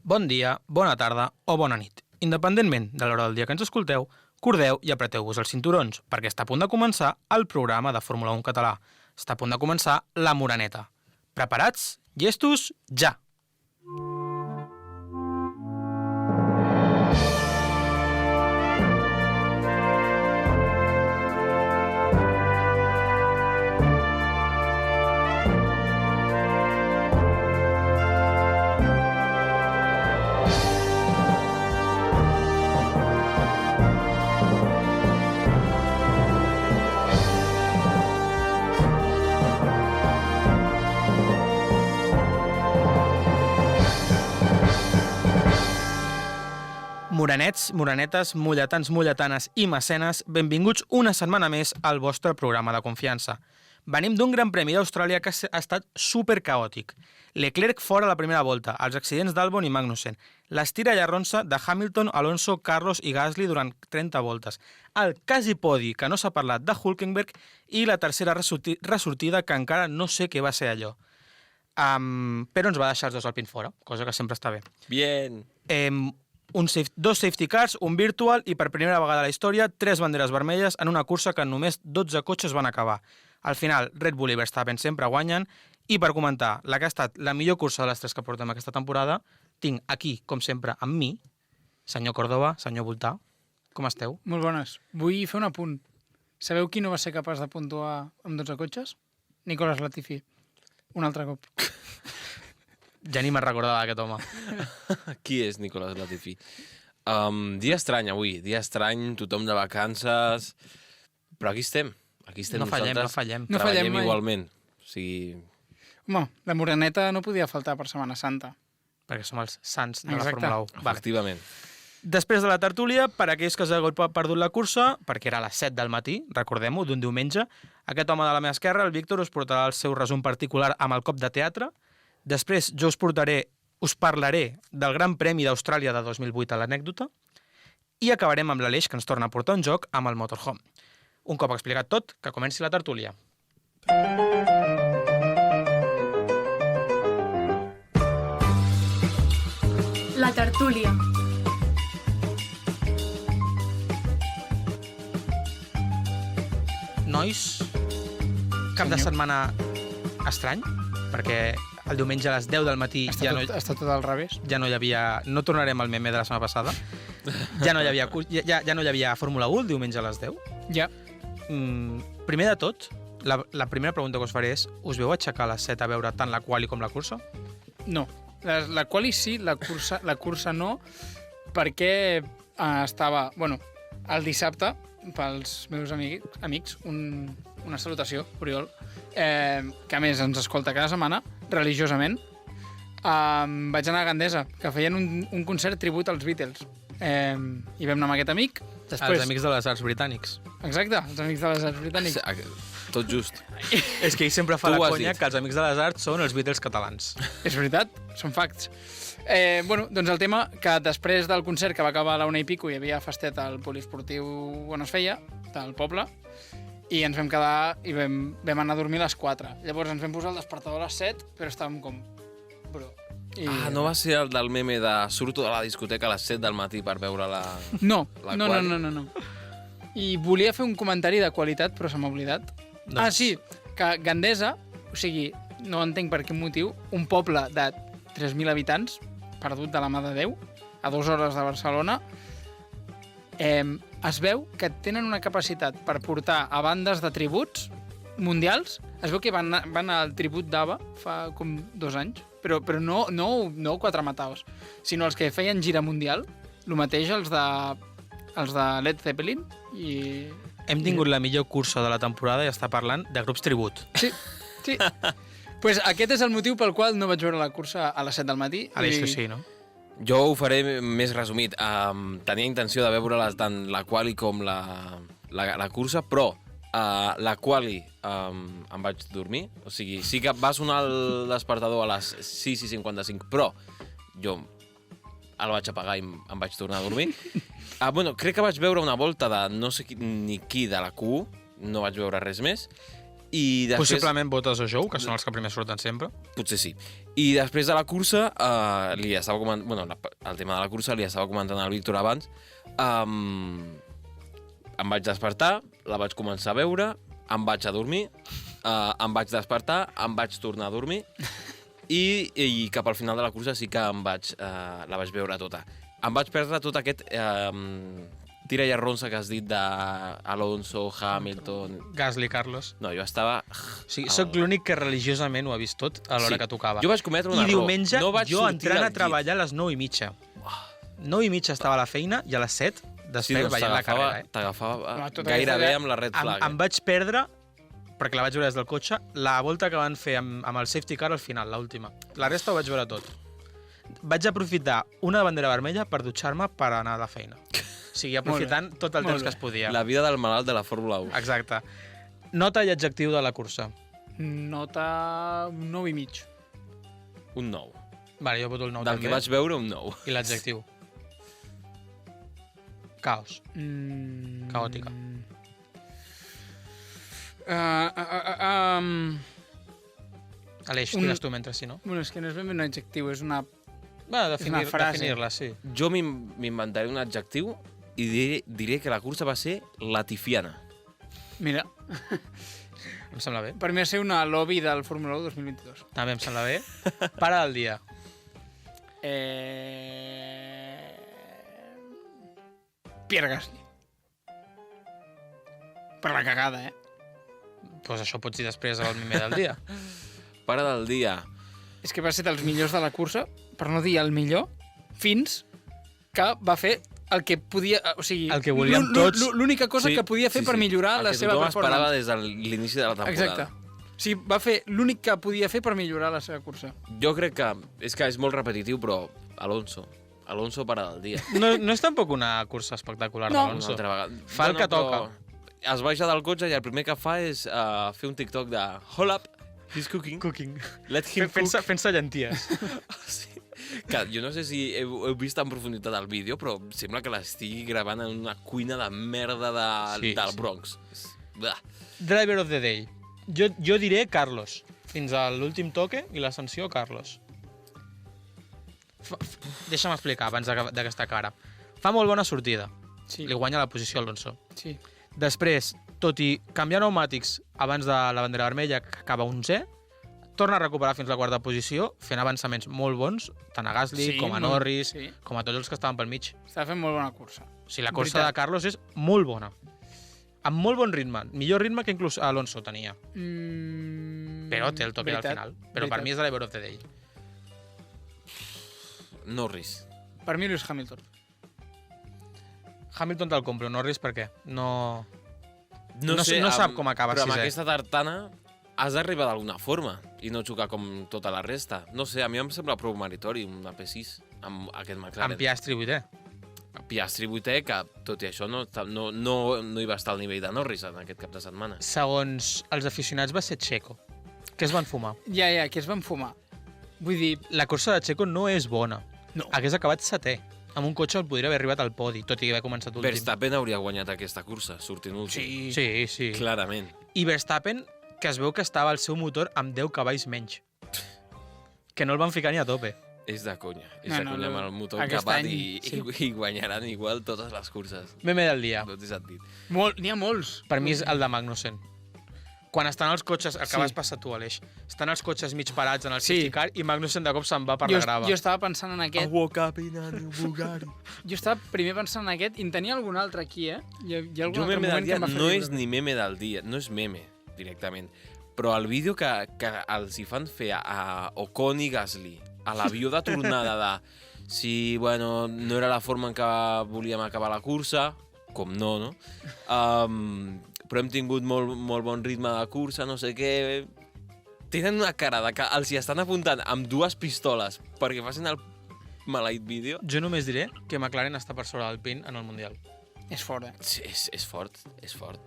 Bon dia, bona tarda o bona nit. Independentment de l'hora del dia que ens escolteu, cordeu i apreteu-vos els cinturons, perquè està a punt de començar el programa de Fórmula 1 català. Està a punt de començar La Moreneta. Preparats? Llestos? Ja! Morenets, morenetes, mulletans, mulletanes i mecenes, benvinguts una setmana més al vostre programa de confiança. Venim d'un gran premi d'Austràlia que ha estat supercaòtic. Leclerc fora a la primera volta, els accidents d'Albon i Magnussen, l'estira i arronsa de Hamilton, Alonso, Carlos i Gasly durant 30 voltes, el quasi podi que no s'ha parlat de Hülkenberg i la tercera ressortida que encara no sé què va ser allò. Però ens va deixar els dos al pin fora, cosa que sempre està bé. Bien. Dos safety cars, un virtual i per primera vegada a la història 3 banderes vermelles en una cursa que només 12 cotxes van acabar. Al final, Red Bull i Verstappen sempre guanyen i per comentar la que ha estat la millor cursa de les 3 que portem aquesta temporada, tinc aquí, com sempre, amb mi, senyor Córdoba, senyor Voltà. Com esteu? Molt bones. Vull fer un apunt. Sabeu qui no va ser capaç de puntuar amb 12 cotxes? Nicolas Latifi. Un altre cop. Ja ni me'n recordava d'aquest home. Qui és Nicolas Latifi? Dia estrany avui, dia estrany, tothom de vacances, però aquí estem No fallem, no fallem. No fallem Treballem mai. igualment. O sigui, Home, la Moreneta no podia faltar per Setmana Santa. Perquè som els sants de Exacte. la Fórmula 1. efectivament. Després de la tertúlia, per aquells que us heu perdut la cursa, perquè era a les 7 del matí, recordem-ho, d'un diumenge, aquest home de la meva esquerra, el Víctor, us portarà el seu resum particular amb el cop de teatre. Després jo us parlaré del Gran Premi d'Austràlia de 2008 a l'anècdota i acabarem amb l'Aleix, que ens torna a portar un joc amb el Motorhome. Un cop explicat tot, que comenci la tertúlia. La tertúlia. Nois, cap de setmana estrany, perquè el diumenge a les 10 del matí Està tot al revés. ja no hi havia... No tornarem al meme de la setmana passada. Ja no hi havia Fórmula 1 el diumenge a les 10. Ja. Primer de tot, la primera pregunta que us faré és: us veu aixecar a les 7 a veure tant la quali com la cursa? No. La quali sí, la cursa no, perquè estava... Bueno, el dissabte, pels meus amics, una salutació, Oriol, que a més ens escolta cada setmana, religiosament. Vaig anar a Gandesa, que feien un concert tribut als Beatles. I vam anar amb aquest amic. Després... Els amics de les arts britànics. Exacte, els amics de les arts britànics. Tot just. És que ell sempre fa Tu la ho has conya dit. que els amics de les arts són els Beatles catalans. És veritat, són facts. Bueno, doncs el tema que després del concert que va acabar a la 1 i pico hi havia festet al poliesportiu on es feia, del poble, i ens vam quedar i vam anar a dormir a les 4. Llavors ens vam posar el despertador a les 7, però estàvem com... Bro. I... No va ser el del meme de surto de la discoteca a les 7 del matí per veure la... No, La no. quali. I volia fer un comentari de qualitat, però se m'ha oblidat. Doncs- Sí, que Gandesa, o sigui, no entenc per quin motiu, un poble de 3.000 habitants, perdut de la mà de Déu, a 2 hores de Barcelona, es veu que tenen una capacitat per portar a bandes de tributs mundials. Es veu que van anar al tribut d'ABBA fa com 2 anys, però no 4 mataos, sinó els que feien gira mundial, el mateix els de Led Zeppelin i... Hem tingut la millor cursa de la temporada i està parlant de grups tribut. Sí. Pues aquest és el motiu pel qual no vaig veure la cursa a les 7 del matí. Aleix, tu sí, no? Jo ho faré més resumit. Tenia intenció de veure-les tant la quali com la cursa, però la quali em vaig dormir. O sigui, sí que va sonar el despertador a les 6:55, però jo el vaig apagar i em vaig tornar a dormir. Bueno, crec que vaig veure una volta de no sé ni qui de la Q1, no vaig veure res més, I després... Possiblement Bottas o Jou, que són els que primer surten sempre. Potser sí. I després de la cursa, li estava comentant... Bueno, el tema de la cursa li estava comentant al Víctor abans. Em vaig despertar, la vaig començar a veure, em vaig a dormir, em vaig despertar, em vaig tornar a dormir i cap al final de la cursa sí que la vaig veure tota. Em vaig perdre tot aquest tira i arronsa que has dit d'Alonso, Hamilton... Gasly, Carlos. No, jo estava... Sí, sóc l'únic que religiosament ho ha vist tot a l'hora que tocava. Jo vaig cometre un error. I diumenge no jo entrant a treballar a les 9:30. 9:30 estava a la feina i a les 7 despert veient la carrera. T'agafava gairebé amb la red flag. Em vaig perdre, perquè la vaig veure des del cotxe, la volta que van fer amb el safety car al final, l'última. La resta ho vaig veure tot. Vaig aprofitar una bandera vermella per dutxar-me per anar a la feina. O sigui, aprofitant tot el temps que es podia. La vida del malalt de la Fórmula 1. Exacte. Nota i adjectiu de la cursa. Nota 9,5. Un 9. Vale, jo voto el 9 Del també. que vaig veure, un 9. I l'adjectiu? Caos. Caòtica. Aleix, tires tu mentre si no. Bueno, és que no és ben bé un adjectiu, és una... Va, una frase. definir-la, sí. Jo m'inventaré un adjectiu i diré que la cursa va ser latifiana. Mira, Em sembla bé. per mi va ser una lobby del Fórmula 1 2022. També em sembla bé. Para del dia. Pierre Gasly. Per la cagada, Doncs això pots dir després al mime del dia. Para del dia. És que va ser dels millors de la cursa, per no dir el millor, fins que va fer el que podia... O sigui, El que volíem tots. L'única cosa que podia fer per millorar la seva performance. El que tothom esperava performance. des de l'inici de la temporada. Exacte. O sigui, va fer l'únic que podia fer per millorar la seva cursa. Jo crec que és molt repetitiu, però Alonso para del dia. No és tampoc una cursa espectacular No. Una d'Alonso. altra vegada. Fa el que toca. Es baixa del cotxe i el primer que fa és fer un TikTok de Hold up, he's cooking. Cooking. Let him cook. Fent-se llenties. Sí. Que jo no sé si heu vist en profunditat el vídeo, però sembla que l'estigui gravant en una cuina de merda del Bronx. Blah. Driver of the day. Jo diré Carlos. Fins a l'últim toque i l'ascensió Carlos. Deixa'm explicar abans d'aquesta cara. Fa molt bona sortida. Sí. Li guanya la posició a Alonso. Sí. Després, tot i canviar pneumàtics abans de la bandera vermella, que acaba 11è, torna a recuperar fins la quarta posició, fent avançaments molt bons, tant a Gasly com a Norris, com a tots els que estaven pel mig. Estava fent molt bona cursa. O sigui, la cursa de Carlos és molt bona. Amb molt bon ritme. Millor ritme que inclús Alonso tenia. Però té el toque al final. Però per mi és driver of the day. Norris. Per mi Lewis Hamilton. Hamilton te'l compro, Norris per què? No sé, sap com acaba però amb sisè. aquesta tartana has d'arribar d'alguna forma i no xocar com tota la resta. No sé, a mi em sembla prou meritori una P6 amb aquest McLaren. Amb Piastri 8è. Piastri 8è, que tot i això no hi va estar al nivell de Norris en aquest cap de setmana. Segons els aficionats va ser Checo, que es van fumar. Ja, que es van fumar. Vull dir... La cursa de Checo no és bona. No. Hagués acabat 7è. Amb un cotxe el podria haver arribat al podi, tot i haver començat últim. Verstappen hauria guanyat aquesta cursa, sortint últim. Sí. Clarament. I Verstappen, que es veu que estava el seu motor amb 10 cavalls menys. Que no el van ficar ni a tope. És de conya. És No, de conya amb el motor aquest capat any, i guanyaran igual totes les curses. Meme del dia. No té sentit. N'hi ha molts. Per mi és el de Magnussen. Quan estan els cotxes, el que vas passar tu, Aleix, estan els cotxes mig parats en el safety car i Magnussen de cop se'n va per la grava. Jo estava pensant en aquest. woke up in a new Bugatti. Jo estava primer pensant en aquest i en tenia algun altre aquí, Hi ha algun Jo altre meme del moment dia que em va fer no riure. és ni meme del dia, no és meme directament, però el vídeo que els hi fan fer a Ocon i Gasly a l'avió de tornada de si, bueno, no era la forma en què volíem acabar la cursa, com no? Però hem tingut molt bon ritme de cursa, no sé què... Tenen una cara de que els hi estan apuntant amb dues pistoles perquè facin el maleït vídeo. Jo només diré que McLaren està per sobre del Pin en el Mundial. És fort, Sí, és fort, és fort.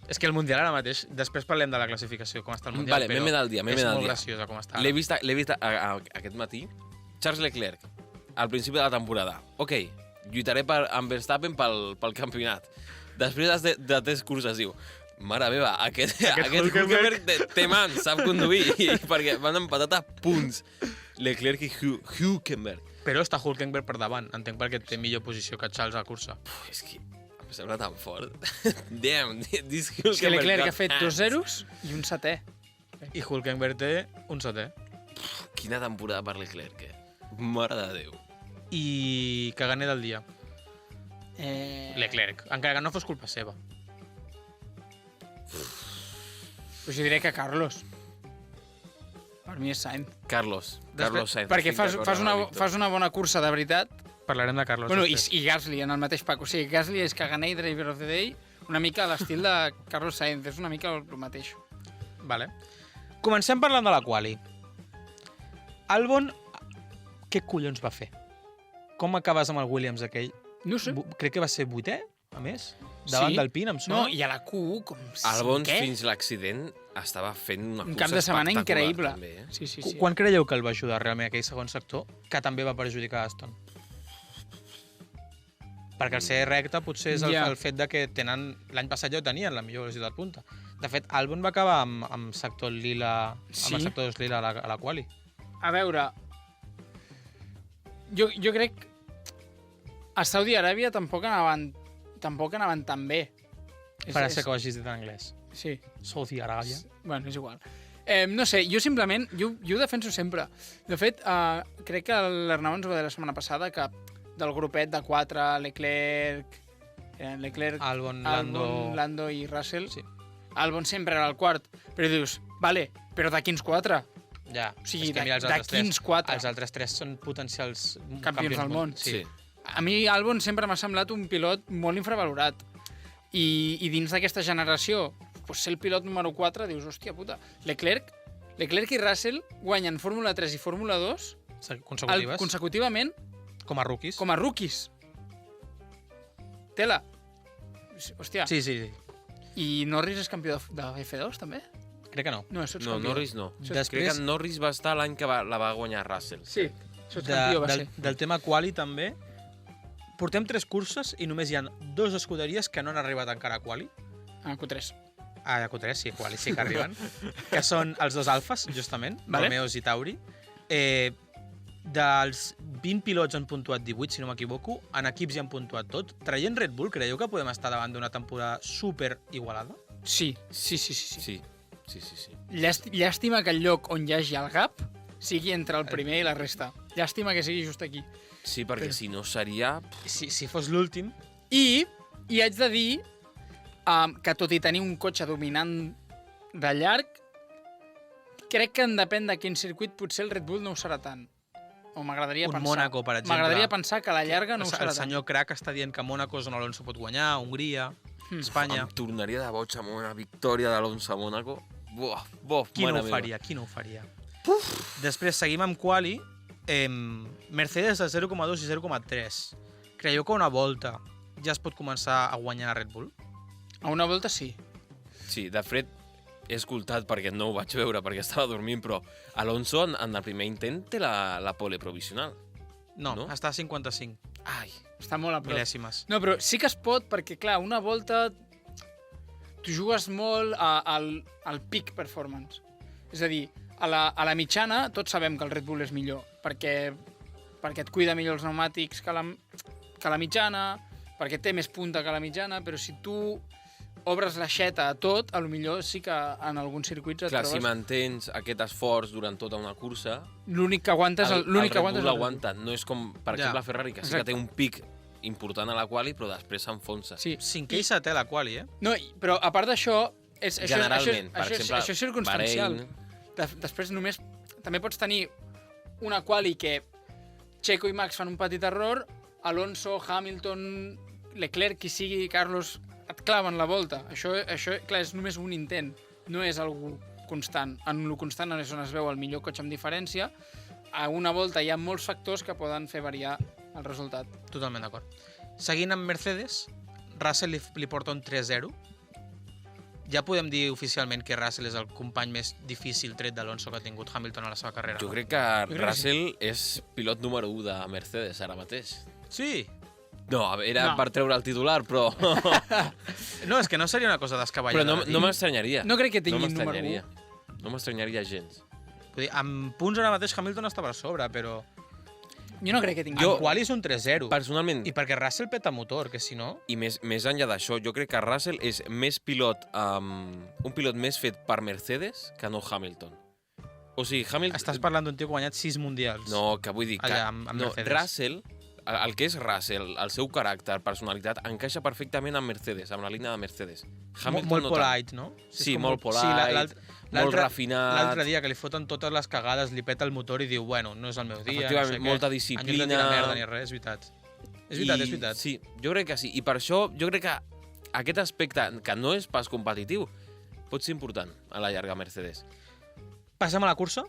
És que el Mundial ara mateix, després parlem de la classificació, com està el Mundial, Vale, meme del dia, meme és del molt dia. graciosa com està L'he ara. vist aquest matí. Charles Leclerc, al principi de la temporada. Ok, lluitaré amb Verstappen pel campionat. Després de 3 curses diu Mare meva, aquest Hülkenberg Hülkenberg té mans, sap conduir, perquè van empatat a punts. Leclerc i Hülkenberg. Però està Hülkenberg per davant. Entenc perquè té millor posició que Charles a la cursa. És que em sembla tan fort. Damn, this És que Hülkenberg Leclerc got ha fet 2 hands. zeros i un setè. I Hülkenberg té un setè. Quina temporada per Leclerc, Mare de Déu. I caganer del dia. Leclerc. Encara que no fos culpa seva. Pues jo diré que Carlos. Per mi és Sainz. Carlos Sainz. Perquè estic d'acord amb el Víctor. fas una bona cursa de veritat. Parlarem de Carlos. Bueno, després. i Gasly en el mateix pack. O sigui, Gasly és caganer i driver of the day, una mica a l'estil de Carlos Sainz. És una mica el mateix. Vale. Comencem parlant de la quali. Albon, què collons va fer? Com acabes amb el Williams aquell? No sé. Crec que va ser 8è, a més, davant Sí. del Pin, em sona. No, i a la Q1 com Albon, cinquè. fins l'accident, estava fent una Un cursa cap de setmana espectacular, increïble. També, Sí, sí, sí. Quan creieu que el va ajudar realment aquell segon sector, que també va perjudicar Aston? Perquè el ser recte potser és Ja. el fet de que tenen... L'any passat ja ho tenien, la millor velocitat punta. De fet, Albon va acabar amb sector lila, Sí. amb el sector 2 lila a la quali. A veure, jo crec que a Saudi Aràbia tampoc anaven tan bé. Parece que ho hagis dit en anglès. Sí, Saudi Aràbia. bueno, és igual. No sé, jo simplement, jo ho defenso sempre. De fet, crec que l'Arnau ens ho va dir la setmana passada, que del grupet de 4, Leclerc, Albon, Lando... Lando i Russell, Sí. Albon sempre era el quart, però dius, vale, però de quins 4? Ja, O sigui, és que mira, els de altres quins tres, 4? Els altres tres són potencials Campions del món. Sí. Sí. A mi Albon sempre m'ha semblat un pilot molt infravalorat. I dins d'aquesta generació, pues, ser el pilot número 4, dius, hòstia puta, Leclerc i Russell guanyen Fórmula 3 i Fórmula 2 Consecutives, consecutivament com a rookies. com a rookies. Tela. Hòstia. Sí, sí, sí. I Norris és campió de F2, també? Crec que no. No, això ets No, campió. Norris no. Després- Crec que Norris va estar l'any que la va guanyar Russell. Sí, això ets campió, va ser. Del tema quali també, portem 3 curses i només hi ha 2 escuderies que no han arribat encara a quali. Q3. A Q3, sí, quali sí que arriben. Que són els 2 alfes, justament, Vale. Romeos i Tauri. Dels 20 pilots han puntuat 18, si no m'equivoco. En equips hi han puntuat tot. Traient Red Bull, creieu que podem estar davant d'una temporada super igualada? Sí. Sí. Llàstima que el lloc on hi hagi el gap sigui entre el primer i la resta. Llàstima que sigui just aquí. Sí, perquè si no seria... Si fos l'últim... I haig de dir que tot i tenir un cotxe dominant de llarg, crec que en depèn de quin circuit potser el Red Bull no ho serà tant. O m'agradaria Un pensar. Mónaco, per exemple. M'agradaria pensar que a la llarga no ho serà El tant. senyor Crac està dient que Mónaco és on Alonso pot guanyar, Hongria, Espanya... Em tornaria de boig amb una victòria d'Alonso a Mónaco. Bof, Qui no mare ho meva. faria? Qui no ho faria? Després seguim amb quali. Mercedes de 0,2 i 0,3. Creieu que a una volta ja es pot començar a guanyar Red Bull? A una volta sí. Sí, de fet, he escoltat perquè no ho vaig veure, perquè estava dormint, però Alonso en el primer intent té la pole provisional. No, No? està a 55 Ai, Està molt a prop. mil·lèsimes. No, però sí que es pot perquè, clar, una volta tu jugues molt al peak performance. És a dir, a la mitjana tots sabem que el Red Bull és millor perquè et cuida millor els pneumàtics que la mitjana, perquè té més punta que la mitjana, però si tu obres l'aixeta a tot, a lo millor sí que en alguns circuits et clar, si trobes... mantens aquest esforç durant tota una cursa, L'únic que aguantes el l'únic que Red aguantes Bull és el Red Bull. aguanta. No és com, per Ja. exemple, Ferrari, que sí Exacte. que té un pic important a la quali, però després s'enfonsa. Sí. 5è i 7è la quali, No, però a part d'això... Generalment, per exemple, això és circumstancial. Bahrein, Després només... També pots tenir una quali que Checo i Max fan un petit error, Alonso, Hamilton, Leclerc, qui sigui, Carlos, et claven la volta. Això clar, és només un intent, no és algú constant. En lo constant és on es veu el millor cotxe amb diferència. A una volta hi ha molts factors que poden fer variar el resultat. Totalment d'acord. Seguint amb Mercedes, Russell li porta un 3-0. Ja podem dir oficialment que Russell és el company més difícil tret d'Alonso que ha tingut Hamilton a la seva carrera. jo crec que crec que Russell és pilot número 1 de Mercedes ara mateix. Sí, No, era No. per treure el titular, però... No, és que no seria una cosa descabellada. però no de dir. m'estranyaria. No crec que tinguin número m'estranyaria. No m'estranyaria gens. Vull dir, amb punts ara mateix Hamilton està per sobre, però... Jo no crec que tinguin... En quali és un 3-0. Personalment, I perquè Russell peta motor, que si no... i més enllà d'això, jo crec que Russell és més pilot, un pilot més fet per Mercedes que no Hamilton. O sigui, Hamilton... Estàs parlant d'un tio que ha guanyat 6 mundials. No, que vull dir que... Allà, amb no, Mercedes. Russell, el que és Russell, el seu caràcter, personalitat, encaixa perfectament amb Mercedes, amb la línia de Mercedes. Hamilton Molt no tant. polite, no? Sí, és com molt polite, molt refinat. L'altre dia que li foten totes les cagades, li peta el motor i diu, bueno, no és el meu dia, no sé Efectivament, què. molta En lloc de disciplina. tirar merda ni res, és veritat. És veritat. Sí, jo crec que sí. I per això jo crec que aquest aspecte, que no és pas competitiu, pot ser important a la llarga Mercedes. Passem a la cursa,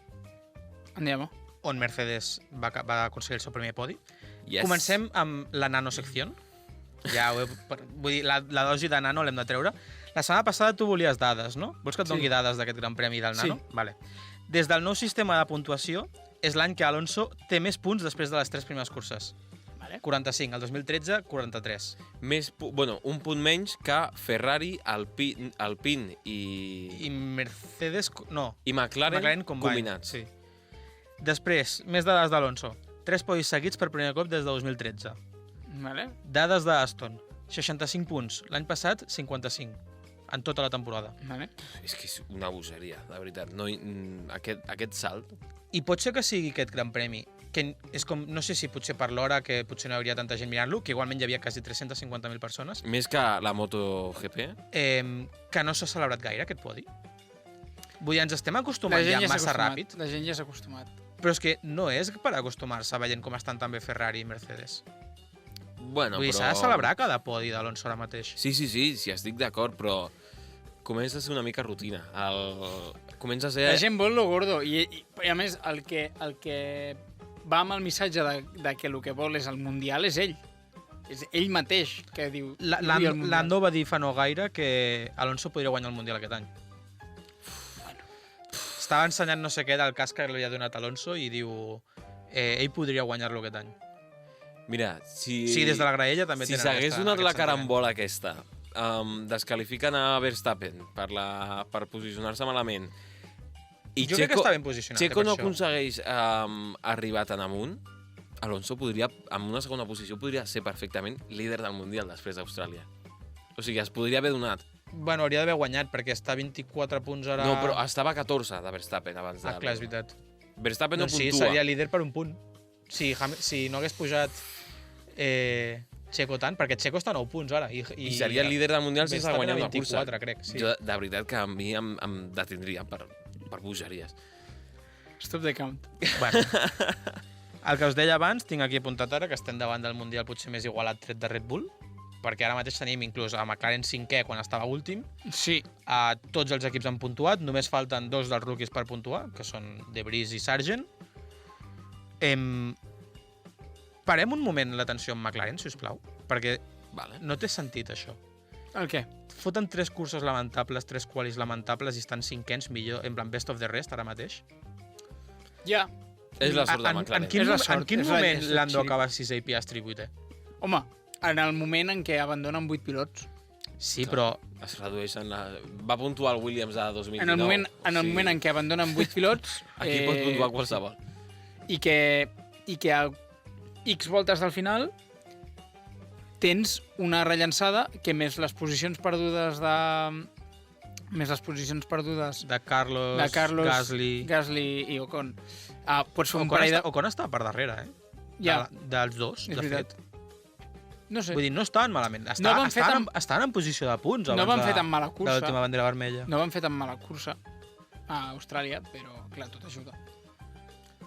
Andiamo. on Mercedes va aconseguir el seu primer podi. Yes. Comencem amb la nanosecció. Ja ho he, vull dir, la dosi de nano l'hem de treure. La setmana passada tu volies dades, no? Vols que et doni dades d'aquest gran premi del nano? Sí. Vale. Des del nou sistema de puntuació, és l'any que Alonso té més punts després de les 3 primeres curses. Vale. 45, el 2013, 43. Un punt menys que Ferrari, Alpine I Mercedes... No, i McLaren combinats. Sí. Després, més dades d'Alonso. 3 podis seguits per primer cop des de 2013. Vale. Dades d'Aston. 65 punts. L'any passat, 55. En tota la temporada. Vale. És que és una bogeria, de veritat. No, aquest salt... I pot ser que sigui aquest gran premi, que és com, no sé si potser per l'hora, que potser no hi hauria tanta gent mirant-lo, que igualment hi havia quasi 350.000 persones, Més que la MotoGP. que no s'ha celebrat gaire, aquest podi. Vull dir, ens estem acostumant ja s'ha massa acostumat. ràpid, La gent ja s'ha acostumat. però és que no és per acostumar-se veient com estan també Ferrari i Mercedes. Bueno, Vull dir, s'ha de celebrar cada podi d'Alonso ara mateix. Sí, estic d'acord, però comença a ser una mica rutina. Comença a ser... La gent vol lo gordo i a més el que va amb el missatge de que el que vol és el Mundial és ell. És ell mateix que diu... "Vull el Mundial". Lando va dir fa no gaire que Alonso podria guanyar el Mundial aquest any. Estava ensenyant no sé què del casc que li ha donat Alonso i diu ell podria guanyar-lo aquest any. Mira, si... Sí, des de la graella també Si tenen s'hagués donat la aquest carambola aquesta, descalifiquen a Verstappen per posicionar-se malament, i Jo crec que està ben posicionat, Checo per no això. aconsegueix arribar tan amunt, Alonso podria, en una segona posició, podria ser perfectament líder del Mundial després d'Austràlia. O sigui, es podria haver donat. Bueno, hauria d'haver guanyat, perquè està a 24 punts ara... No, però estava a 14 de Verstappen abans de... Ah, clar, és veritat. Verstappen Doncs no sí, puntua. seria líder per un punt. Si no hagués pujat Checo tant, perquè Checo està a 9 punts ara. I seria líder del Mundial sense Verstappen guanyar a una cursa. 24, crec, sí. Jo, de veritat, que a mi em detindria per bogeries. Stop the count. Bueno, el que us deia abans, tinc aquí apuntat ara, que estem davant del Mundial potser més igualat tret de Red Bull, perquè ara mateix tenim inclús a McLaren 5è quan estava últim, Sí. tots els equips han puntuat, només falten 2 dels rookies per puntuar, que són De Vries i Sargent. Parem un moment l'atenció amb McLaren, si us plau, perquè Vale. no té sentit això. El què? Foten 3 curses lamentables, 3 qualis lamentables i estan 5ens millor, en plan best of the rest ara mateix. Ja. És la sort de En McLaren. quin, És la en sort, quin és la- moment és Lando sí. acaba 6è i Piastri 8è? Home, en el moment en què abandonen 8 pilots, Sí, però Es redueixen la... Va puntuar el Williams a 2019. en el moment en què abandonen 8 pilots... Aquí pot puntuar qualsevol. I que a X voltes del final tens una rellançada que més les posicions perdudes de Carlos, Gasly i Ocon. Pots fer un Ocon, parell de... Ocon estava per darrere, Ja, dels dos, és de veritat. fet. No sé. Vull dir, no estaven malament. No van fer Estaven en posició de punts No abans van de, fer tan mala de cursa. l'última bandera vermella. No van fer tan mala cursa a Austràlia, però, clar, tot ajuda.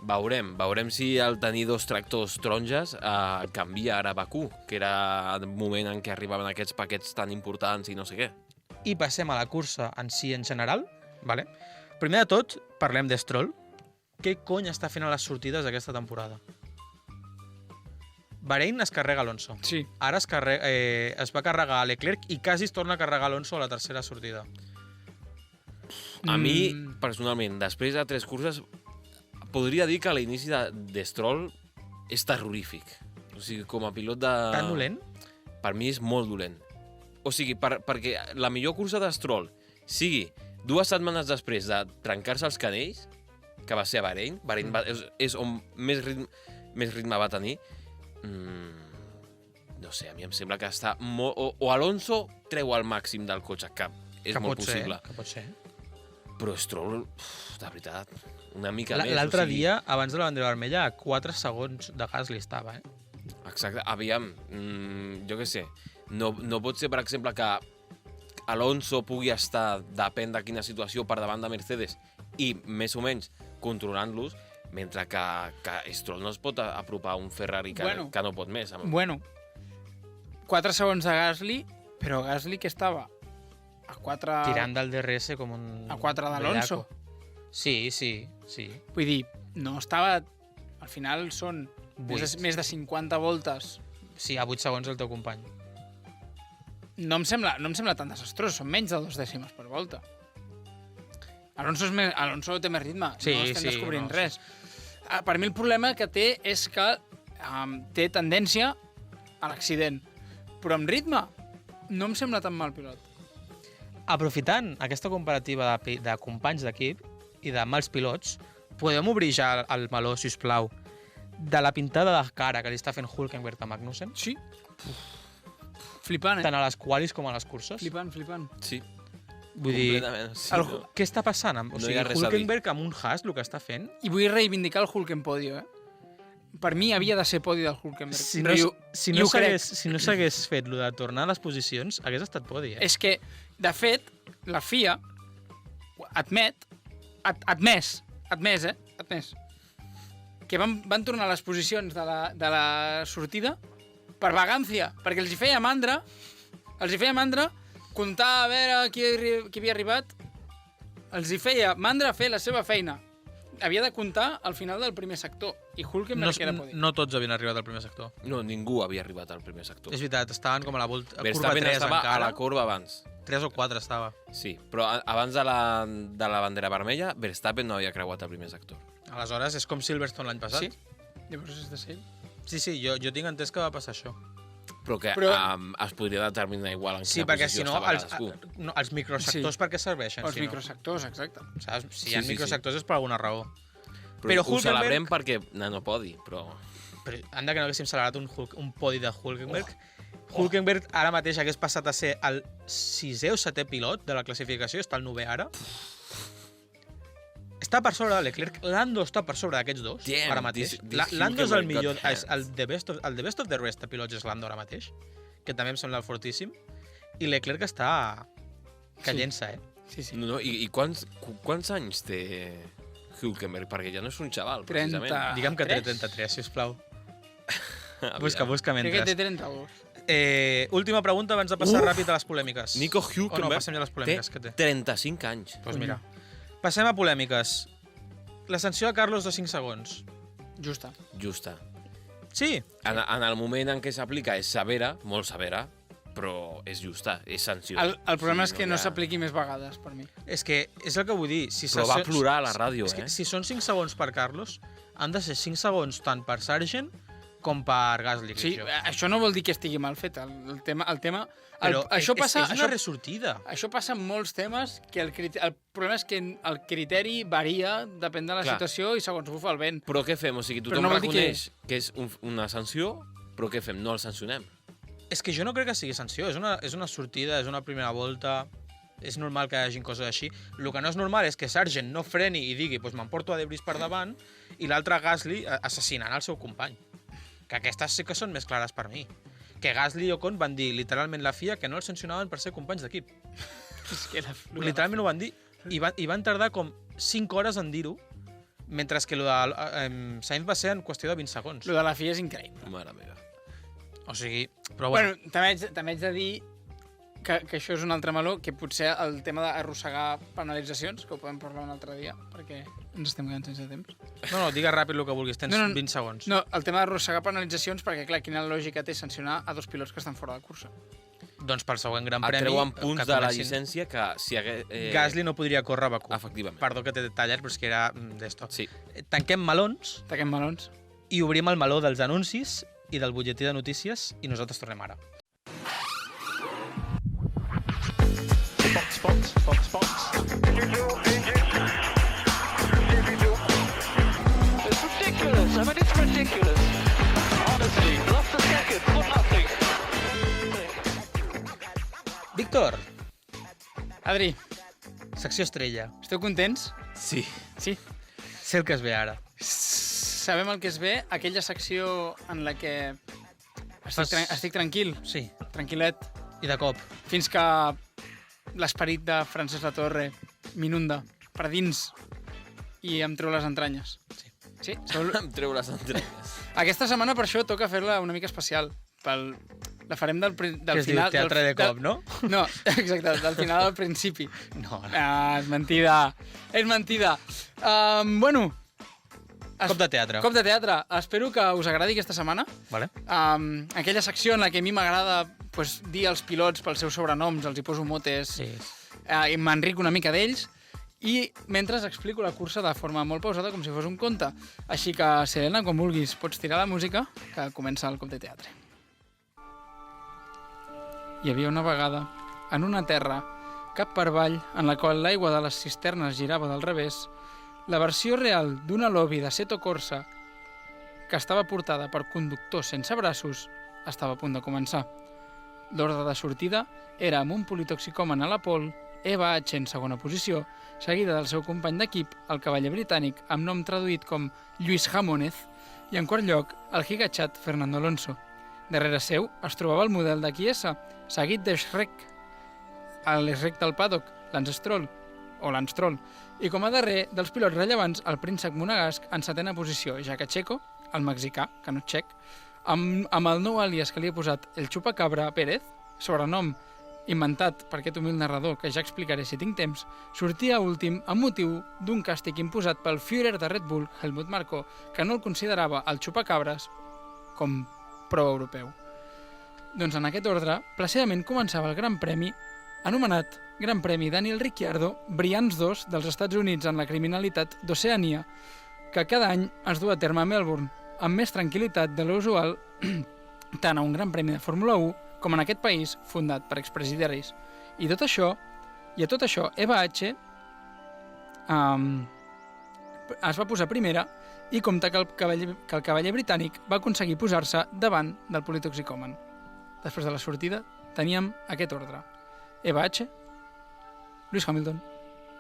Veurem si el tenir 2 tractors taronges canvia ara a Bakú, que era el moment en què arribaven aquests paquets tan importants i no sé què. I passem a la cursa en si en general. Vale? Primer de tot, parlem de Stroll. Què cony està fent a les sortides d'aquesta temporada? Bahrein es carrega Alonso. Sí. Ara es va carregar Leclerc i quasi es torna a carregar Alonso a la tercera sortida. A mi, personalment, després de 3 curses, podria dir que l'inici de Stroll és terrorífic. O sigui, com a pilot de... Tan dolent? Per mi és molt dolent. O sigui, perquè la millor cursa de Stroll sigui 2 setmanes després de trencar-se els canells, que va ser a Bahrein, és on més ritme va tenir, no sé, a mi em sembla que està molt... O Alonso treu al màxim del cotxe, que és molt possible. Que pot ser. Però Stroll, de veritat, una mica més. L'altre dia, abans de la bandera vermella, a 4 segons de Gasly estava, Exacte, aviam, jo què sé, no pot ser, per exemple, que Alonso pugui estar, depèn de quina situació, per davant de Mercedes i més o menys controlant-los, mentre que Stroll no es pot apropar a un Ferrari que no pot més. Bueno, 4 segons de Gasly, però Gasly que estava a 4... Tirant del DRS com un... A 4 d'Alonso. Sí. Vull dir, no estava... Al final són més de 50 voltes. Sí, a 8 segons el teu company. No em sembla tan desastrós, són menys de 2 dècimes per volta. Alonso té més ritme, no estem descobrint res. Per mi el problema que té és que té tendència a l'accident, però amb ritme no em sembla tan mal pilot. Aprofitant aquesta comparativa de companys d'equip i de mals pilots, podem obrir ja el meló, sisplau, de la pintada de cara que li està fent Hülkenberg a Magnussen? Sí. Flipant, Tant a les qualis com a les curses? Flipant. Sí, Vull dir, completament. Sí, què està passant? O sigui, hi ha res a dir. Hülkenberg amb un Haas, el que està fent... I vull reivindicar el Hülken podio, Per mi havia de ser podi del Hülkenberg. Si no s'hagués fet el de tornar a les posicions, hagués estat podi, És que, de fet, la FIA admès, que van tornar a les posicions de la sortida per vagància, perquè els hi feia mandra comptar a veure qui havia arribat, els hi feia mandra fer la seva feina. Havia de comptar al final del primer sector, i Hülkenberg era podi. No tots havien arribat al primer sector. No, ningú havia arribat al primer sector. És veritat, estaven com a la curva Verstappen 3 estava encara. a la corba abans. 3 o 4 estava. Sí, però abans de la bandera vermella, Verstappen no havia creuat el primer sector. Aleshores, és com Silverstone l'any passat. Sí? Llavors és de ser. Sí, jo tinc entès que va passar això. Però que es podria determinar igual en Sí, quina perquè posició si no, estava cadascú. els microsectors per què serveixen? Els microsectors, exacte. Saps? Si hi ha Sí. microsectors és per alguna raó. Però ho celebrem perquè no podi, però Anda que no haguéssim celebrat un podi de Hülkenberg. Hülkenberg ara mateix hagués passat a ser el 6è o 7è pilot de la classificació, està el 9è ara. Està per sobre de Leclerc, Lando està per sobre d'aquests dos, Damn, ara mateix. this Lando és el Hülkenberg millor, got hands. el the best of the rest de pilots és Lando ara mateix, que també em sembla fortíssim, i Leclerc està que llença, Sí. No, i quants anys té Hülkenberg? Perquè ja no és un xaval, 30. precisament. Digue'm que té 3? 33, sisplau. Aviam. Busca Crec que mentre. té 32. Última pregunta abans de passar ràpid a les polèmiques. Nico O no, Hülkenberg passem ja a les polèmiques que té. 35 anys. Doncs mira, passem a polèmiques. La sanció de Carlos de 5 segons. Justa. Justa. Sí, En el moment en què s'aplica és severa, molt severa, però és justa, és sanció. El problema és que no hi ha- s'apliqui més vegades, per mi. és que és el que vull dir. Si Però va plorar a la ràdio, és que si són 5 segons per Carlos, han de ser 5 segons tant per Sargent com per Gasly. Sí, crec jo. això no vol dir que estigui mal fet. El tema Però això passa, és una ressortida. això passa en molts temes, que el problema és que el criteri varia, depèn de la Clar. situació i segons bufa el vent. Però què fem? O sigui, Però tothom no vol dir reconeix que és una sanció, però què fem? No el sancionem. És que jo no crec que sigui sanció. És una sortida, és una primera volta. És normal que hi hagin coses així. El que no és normal és que Sargent no freni i digui pues m'emporto a Debris per davant i l'altre Gasly assassinant el seu company. Que aquestes sí que són més clares per mi. Que Gasly i Ocon van dir literalment la FIA que no els sancionaven per ser companys d'equip. És que Literalment ho van dir. I van tardar com 5 hores en dir-ho, mentre que el de Sainz va ser en qüestió de 20 segons. Lo de la FIA és increïble. Mare meva. O sigui, però Bueno, també haig de dir que això és un altre meló, que potser el tema d'arrossegar penalitzacions, que ho podem parlar un altre dia, perquè ens estem quedant sense temps. No, digues ràpid el que vulguis, tens No, 20 segons. No, el tema d'arrossegar penalitzacions, perquè, clar, quina lògica té sancionar a 2 pilots que estan fora de cursa? Doncs pel següent Gran Et Premi... treuen punts que de la comencin- llicència que si hagués... Gasly no podria córrer a Bakú. Efectivament. Perdó que t'he tallat, però és que era d'esto. Sí. Tanquem melons Taquem melons. i obrim el meló dels anuncis i del butlletí de notícies i nosaltres tornem ara. It's ridiculous. Honestly, lost a second for nothing. Víctor, Adri, secció estrella. esteu contents? Sí. Sí. Sé el que es ve ara. Sabem el que es ve, aquella secció en la que estic tranquil, Sí, tranquil·let, i de cop. fins que l'esperit de Francesc Latorre m'inunda per dins i em treu les entranyes. Sí? Em treu les entranyes. Aquesta setmana, per això, toca fer-la una mica especial. La farem del Que es diu final... teatre de cop, no? No, exacte, del final al principi. No, no. És mentida. És mentida. Bueno... Cop de teatre. Cop de teatre. Espero que us agradi aquesta setmana. Vale. Aquella secció en la que a mi m'agrada pues, dir als pilots pels seus sobrenoms, els hi poso motes, Sí. i m'enric una mica d'ells, i mentre explico la cursa de forma molt pausada, com si fos un conte. Així que, Selena, quan vulguis, pots tirar la música, que comença el cop de teatre. Hi havia una vegada, en una terra, cap per avall, en la qual l'aigua de les cisternes girava del revés, la versió real d'una lobby de Seto Corsa, que estava portada per conductors sense braços, estava a punt de començar. L'ordre de sortida era amb un politoxicòman a la pol, Eva H en segona posició, seguida del seu company d'equip, el cavaller britànic, amb nom traduït com Lluís Jamónez, i en quart lloc, el gigachat Fernando Alonso. Darrere seu es trobava el model de Chiesa, seguit de Shrek, l'Shrek del paddock, Lance Stroll, i com a darrer dels pilots rellevants, el príncep monegasc en setena posició, ja que Checo, el mexicà, que no és txec, amb el nou àlies que li ha posat el Chupacabra Pérez, sobrenom inventat per aquest humil narrador, que ja explicaré si tinc temps, sortia últim amb motiu d'un càstig imposat pel Führer de Red Bull, Helmut Marko, que no el considerava el Chupacabres com prou europeu. Doncs en aquest ordre, placidament començava el Gran Premi, anomenat Gran Premi Daniel Ricciardo, Brians 2 dels Estats Units en la criminalitat d'Oceania, que cada any es du a terme a Melbourne, amb més tranquil·litat de l'usual tant a un Gran Premi de Fórmula 1 com en aquest país fundat per expresidiaris. I a tot això, Eva H es va posar primera i compta que el cavaller britànic va aconseguir posar-se davant del politoxicòman. Després de la sortida teníem aquest ordre: Eva H, Lewis Hamilton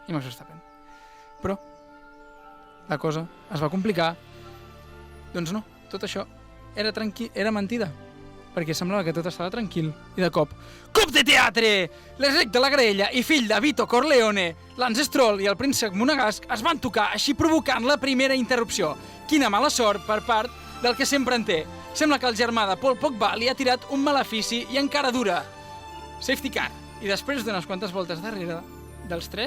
i Max Verstappen. Però la cosa es va complicar. Doncs no, tot això era mentida, perquè semblava que tot estava tranquil, i de cop, cop de teatre! L'Enric de la Graella i fill de Vito Corleone, Lance Stroll i el príncep monegasc es van tocar, així provocant la primera interrupció. Quina mala sort per part del que sempre en té. Sembla que el germà de Paul Pogba li ha tirat un malefici i encara dura. Safety car. I després d'unes quantes voltes darrere dels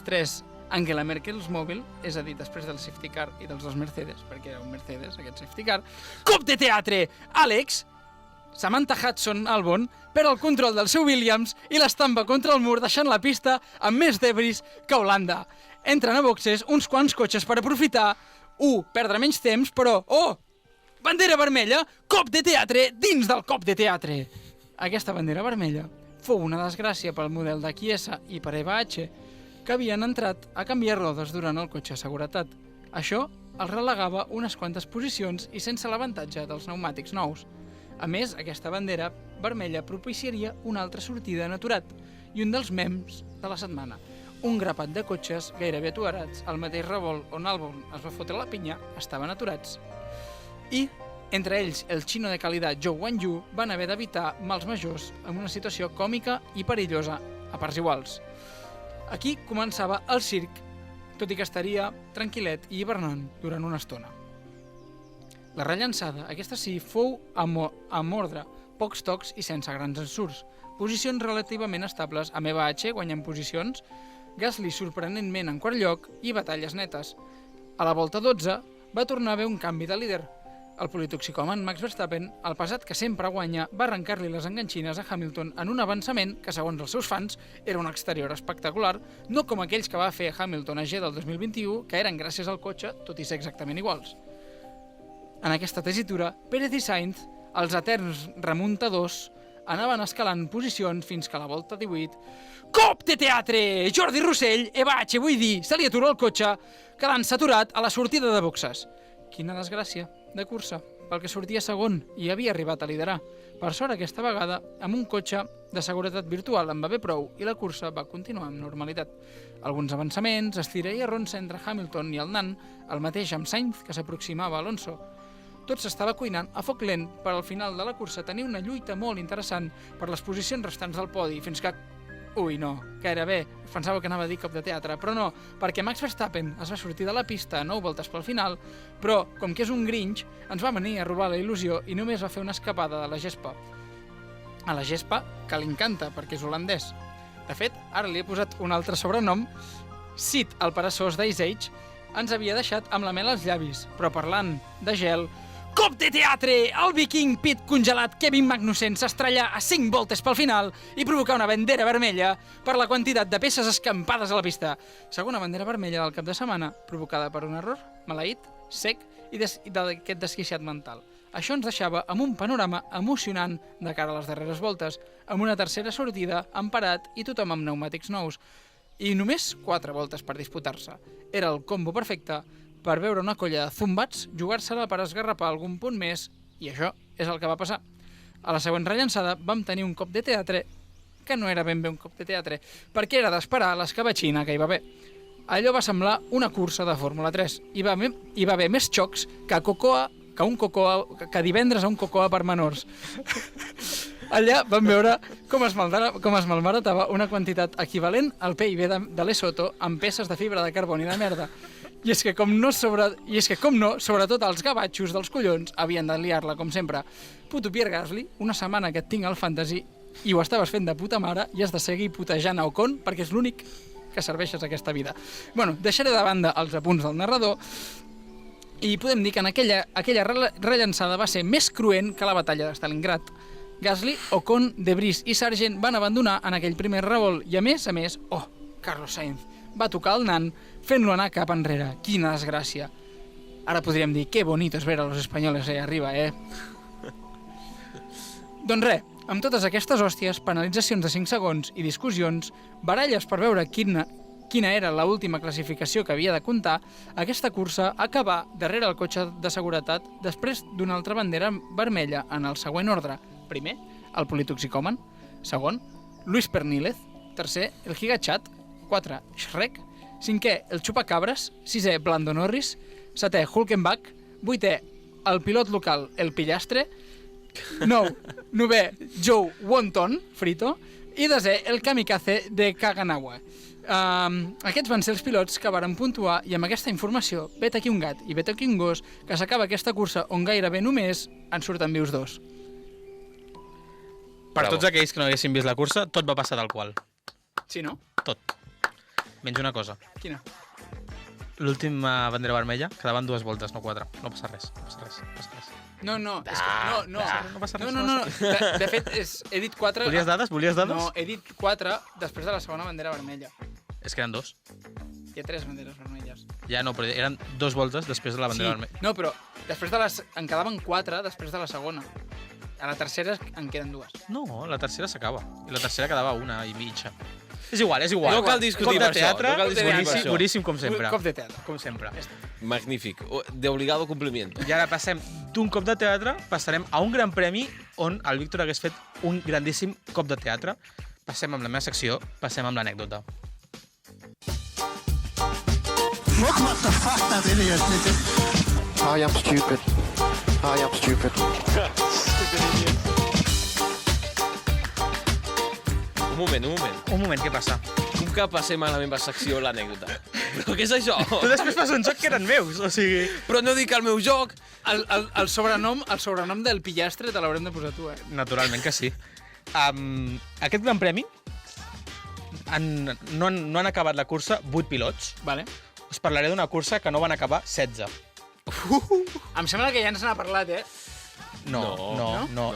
tres... Angela Merkel's mòbil, és a dir, després del safety car i dels dos Mercedes, perquè era un Mercedes, aquest safety car, cop de teatre! Àlex, Samantha Hudson Albon, perd el control del seu Williams i l'estampa contra el mur, deixant la pista amb més debris que Holanda. Entren a boxes uns quants cotxes per aprofitar, perdre menys temps, però, bandera vermella, cop de teatre dins del cop de teatre! Aquesta bandera vermella fou una desgràcia pel model de Chiesa i per Eva H, que havien entrat a canviar rodes durant el cotxe de seguretat. Això els relegava unes quantes posicions i sense l'avantatge dels pneumàtics nous. A més, aquesta bandera vermella propiciaria una altra sortida en aturat i un dels memes de la setmana. Un grapat de cotxes gairebé aturats al mateix revolt on Albon es va fotre la pinya estaven aturats. I, entre ells, el xino de qualitat Zhou Guanyu van haver d'evitar mals majors en una situació còmica i perillosa a parts iguals. Aquí començava el circ, tot i que estaria tranquil·let i hivernant durant una estona. La rellançada, aquesta sí, fou amb ordre, pocs tocs i sense grans ensurts. Posicions relativament estables, amb Eva H guanyant posicions, Gasly sorprenentment en quart lloc i batalles netes. A la volta 12 va tornar a haver un canvi de líder. El politoxicòman Max Verstappen, el pesat que sempre guanya, va arrencar-li les enganxines a Hamilton en un avançament que, segons els seus fans, era un exterior espectacular, no com aquells que va fer Hamilton a G del 2021, que eren gràcies al cotxe, tot i ser exactament iguals. En aquesta tesitura, Pérez i Sainz, els eterns remuntadors, anaven escalant posicions fins que a la volta 18... Cop de teatre! Jordi Rossell, vaig, vull dir, se li atura el cotxe, quedant-se aturat a la sortida de boxes. Quina desgràcia de cursa, pel que sortia segon i havia arribat a liderar. Per sort, aquesta vegada, amb un cotxe de seguretat virtual en va bé prou i la cursa va continuar amb normalitat. Alguns avançaments, estira i arronsa entre Hamilton i el nan, el mateix amb Sainz, que s'aproximava a Alonso. Tot s'estava cuinant a foc lent per al final de la cursa tenir una lluita molt interessant per les posicions restants del podi, fins que... Ui, no, gairebé. Pensava que anava a dir cop de teatre, però no, perquè Max Verstappen es va sortir de la pista a 9 voltes pel final, però, com que és un Grinch, ens va venir a robar la il·lusió i només va fer una escapada de la gespa. A la gespa, que li encanta, perquè és holandès. De fet, ara li he posat un altre sobrenom. Sid, el peresós d'Ice Age, ens havia deixat amb la mel als llavis, però parlant de gel... Cop de teatre! El viking pit congelat Kevin Magnussen s'estrella a 5 voltes pel final i provocar una bandera vermella per la quantitat de peces escampades a la pista. Segona bandera vermella del cap de setmana, provocada per un error, maleït, sec i d'aquest desquiciat mental. Això ens deixava amb un panorama emocionant de cara a les darreres voltes, amb una tercera sortida, emparat i tothom amb pneumàtics nous. I només 4 voltes per disputar-se. Era el combo perfecte per veure una colla de zumbats jugar-se-la per esgarrapar algun punt més, i això és el que va passar. A la següent rellançada vam tenir un cop de teatre que no era ben bé un cop de teatre, perquè era d'esperar l'escabatxina que hi va haver. Allò va semblar una cursa de Fórmula 3. Hi va haver més xocs que divendres a un Cocoa per menors. Allà vam veure com es malbaratava una quantitat equivalent al PIB de Lesotho amb peces de fibra de carboni de merda. I és que com no, sobretot els gavatxos dels collons havien de liar-la, com sempre. Puto Pierre Gasly, una setmana que et tinc al Fantasy i ho estaves fent de puta mare i has de seguir putejant a Ocon perquè és l'únic que serveixes a aquesta vida. Bueno, deixaré de banda els apunts del narrador i podem dir que en aquella rellançada va ser més cruent que la batalla de Stalingrad. Gasly, Ocon, De Vries i Sargent van abandonar en aquell primer revolt i, a més, Carlos Sainz va tocar el nan fent-lo anar cap enrere. Quina desgràcia. Ara podríem dir, que bonito es ver a los españoles allà arriba, Doncs res, amb totes aquestes hòsties, penalitzacions de 5 segons i discussions, baralles per veure quina era l'última classificació que havia de comptar, aquesta cursa acabà darrere el cotxe de seguretat després d'una altra bandera vermella en el següent ordre. Primer, el politoxicòman. Segon, Luis Pernílez. Tercer, el Gigachat. 4, Shrek. 5è, el Chupacabres. 6è, Blando Norris. 7è, Hulkenbach. 8è, el pilot local, el Pillastre. 9è, Joe Wonton, Frito. I 10è, el Kamikaze de Kaganawa. Aquests van ser els pilots que varen puntuar i amb aquesta informació, vet aquí un gat i vet aquí un gos, que s'acaba aquesta cursa on gairebé només en surten vius 2. Per tots aquells que no haguessin vist la cursa, tot va passar tal qual. Sí, no? Tot. Menys una cosa. Quina? L'última bandera vermella quedaven 2 voltes, no 4. No passa res. No, és que no passa res. No. De fet, he dit 4... Volies dades? No, he dit 4 després de la segona bandera vermella. És que eren 2. Hi ha 3 banderes vermelles. Ja no, però eren 2 voltes després de la bandera vermella. No, però en quedaven 4 després de la segona. A la tercera en queden 2. No, la tercera s'acaba. I la tercera quedava 1 i mitja. És igual. No cal discutir per això. Boníssim com sempre. Cop de teatre. Com sempre. Magnífic. De obligado cumplimiento. I ara passem d'un cop de teatre, passarem a un gran premi on el Víctor hagués fet un grandíssim cop de teatre. Passem amb la meva secció, passem amb l'anècdota. I am stupid. Un moment, què passa? Com que passem a la meva secció l'anècdota? Però què és això? Tu després fas un joc que eren meus, o sigui... Però no dic el meu joc! El sobrenom del Pillastre te l'haurem de posar tu, Naturalment que sí. Aquest gran premi no han acabat la cursa 8 pilots. Vale. Us parlaré d'una cursa que no van acabar 16. Em sembla que ja ens n'ha parlat, No.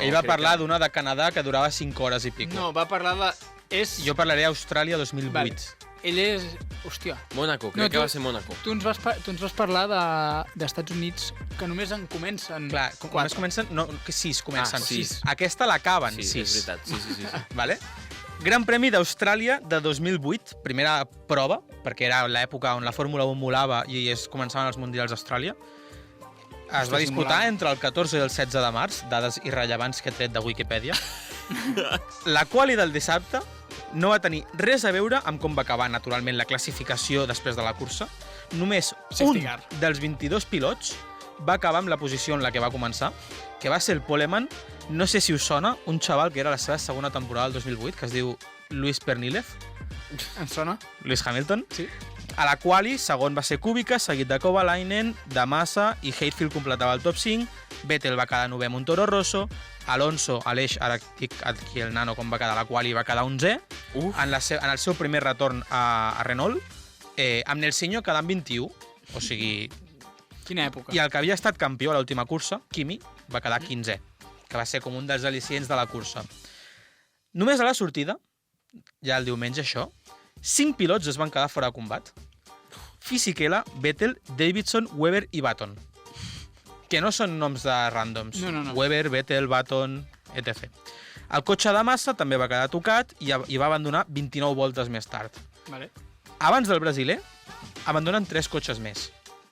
Ell va crec parlar que no. d'una de Canadà que durava 5 hores i pico. No, va parlar de... Jo parlaré d'Austràlia 2008. Vale. Ell és... Hòstia. Mónaco, No, crec que va ser Mónaco. Tu ens vas parlar d'Estats Units, que només en comencen... Clar, només comencen... No, que 6 comencen. Ah, 6. Aquesta l'acaben, Sí, 6. és veritat. Sí. Vale? Gran Premi d'Austràlia de 2008, primera prova, perquè era l'època on la Fórmula 1 molava i es començaven els Mundials d'Austràlia. Es va disputar entre el 14 i el 16 de març, dades irrellevants que he tret de Wikipedia. La quali del dissabte no va tenir res a veure amb com va acabar, naturalment, la classificació després de la cursa. Només un dels 22 pilots va acabar amb la posició en la que va començar, que va ser el poleman, no sé si us sona, un xaval que era la seva segona temporada del 2008, que es diu Luis Pernilev. Em sona? Lewis Hamilton. Sí. A la quali, segon va ser Kubica, seguit de Kovalainen, de Massa i Hatfield completava el top 5, Vettel va quedar 9è amb un Toro Rosso, Alonso, Aleix, ara dic aquí el nano com va quedar a la quali, va quedar 11è, en el seu primer retorn a Renault, amb Nelsinho quedant 21, o sigui... Quina època? I el que havia estat campió a l'última cursa, Kimi, va quedar 15è, que va ser com un dels al·licients de la cursa. Només a la sortida, ja el diumenge això, 5 pilots es van quedar fora de combat. Fisichella, Vettel, Davidson, Webber i Button. Que no són noms de randoms. No. Webber, Vettel, Button, etc. El cotxe de Massa també va quedar tocat i va abandonar 29 voltes més tard. Vale. Abans del brasiler, abandonen 3 cotxes més,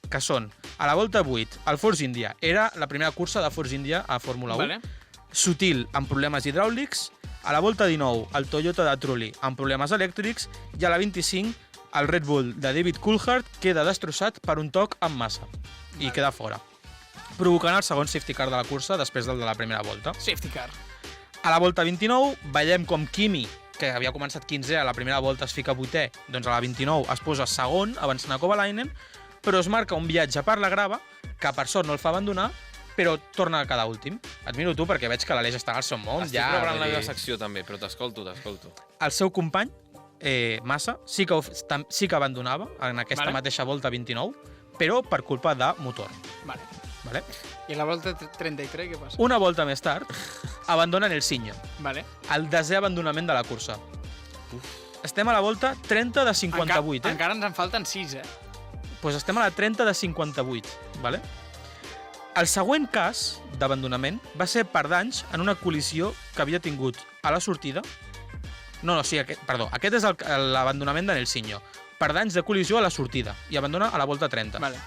que són, a la volta 8, el Force India. Era la primera cursa de Force India a Fórmula 1. Vale. Sutil, amb problemes hidràulics. A la volta 19, el Toyota de Trulli, amb problemes elèctrics. I a la 25, el Red Bull de David Coulthard queda destrossat per un toc amb Massa i queda fora, provocant el segon safety car de la cursa després del de la primera volta. Safety car. A la volta 29, veiem com Kimi, que havia començat 15è, a la primera volta es fica 8è, doncs a la 29 es posa segon, avançant a Kovalainen, però es marca un viatge per la grava, que per sort no el fa abandonar, però torna a quedar últim. Et miro tu, perquè veig que l'Aleix està al seu món. Estic preparant la meva secció, també, però t'escolto. El seu company, Massa, sí que abandonava en aquesta mateixa volta 29, però per culpa de motor. Vale? I a la volta 33 què passa? Una volta més tard, abandonen el Nelsinho, Vale. el 10è abandonament de la cursa. Estem a la volta 30 de 58, Encara ens en falten 6, Pues estem a la 30 de 58, vale? El següent cas d'abandonament va ser per danys en una col·lisió que havia tingut a la sortida. Aquest és l'abandonament de Nelsinho. Per danys de col·lisió a la sortida i abandona a la volta 30. Vale.